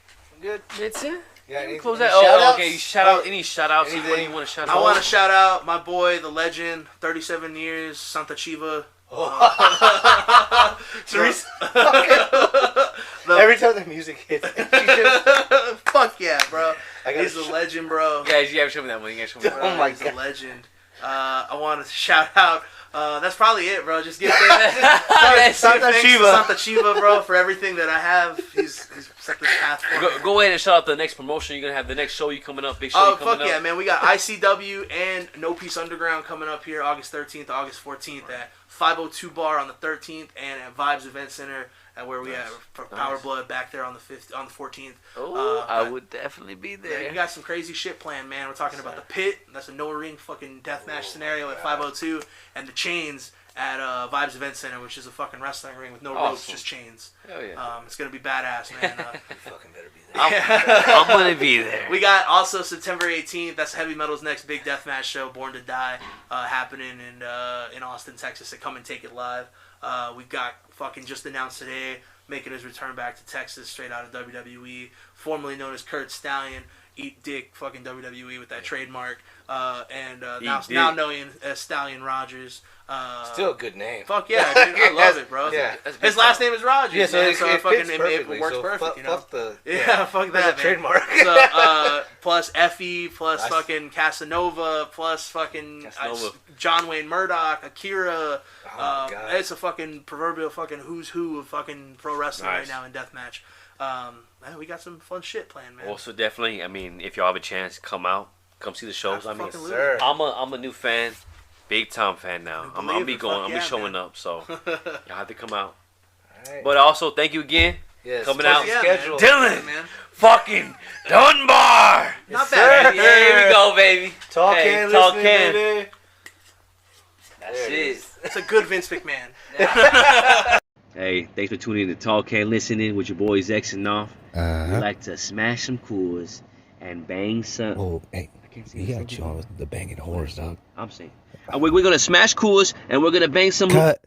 Good? Minute 10? Yeah, close that. Okay. You shout out any shout outs you want to shout out? I want to shout out my boy, the legend, 37 years, Santa Chiva. Teresa. Every time the music hits, she just... Fuck yeah, bro. He's a legend, bro. Guys, you gotta show me that one. Oh my god, he's a legend. I want to shout out. That's probably it, bro. Just give thanks Santa Chiva, bro, for everything that I have. He's set this path for me. Go ahead and shout out the next promotion. You're gonna have the next show you coming up. Big show you coming up. Oh fuck yeah, man. We got ICW and No Peace Underground coming up here August 13th, August 14th at 502 Bar on the 13th, and at Vibes Event Center. Where we have Power Blood back there on the 14th. Oh, I would definitely be there. Yeah, you got some crazy shit planned, man. We're talking about the Pit. That's a no-ring fucking deathmatch scenario at 502, and the Chains at Vibes Event Center, which is a fucking wrestling ring with no ropes, just chains. Hell yeah. It's gonna be badass, man. You fucking better be there. I'm gonna be there. We got also September 18th. That's Heavy Metal's next big deathmatch show, Born to Die, happening in Austin, Texas. So come and take it live. We've got fucking just announced today, making his return back to Texas, straight out of WWE, formerly known as Kurt Stallion, eat dick, fucking WWE with that trademark, and now known as Stallion Rodgers. Still a good name. Fuck yeah, dude, I love it, bro. Yeah. His last name is Rodgers. Yeah, so it works perfect, you know. Fuck the fuck that, man. Trademark. So plus Effie, plus fucking Casanova, plus fucking John Wayne Murdoch, Akira. Oh, God. It's a fucking proverbial fucking who's who of fucking pro wrestling right now in deathmatch. Man, we got some fun shit planned, man. Also, definitely, I mean, if y'all have a chance, come see the shows. I mean, sir. I'm a new fan, big time fan now. I'm be showing up, so y'all have to come out. Right. But also, thank you again. Yes, coming out. Schedule. Dylan, man. Fucking Dunbar. Not bad. Yeah, here we go, baby. Talk can. baby. That's it. It's a good Vince McMahon. Hey, thanks for tuning in to Talk and Listening with your boys X and Off. We like to smash some coolers and bang some. Oh, hey, you gotta chill with the banging whores, dog. I'm saying. We're gonna smash coolers and we're gonna bang some. Cut.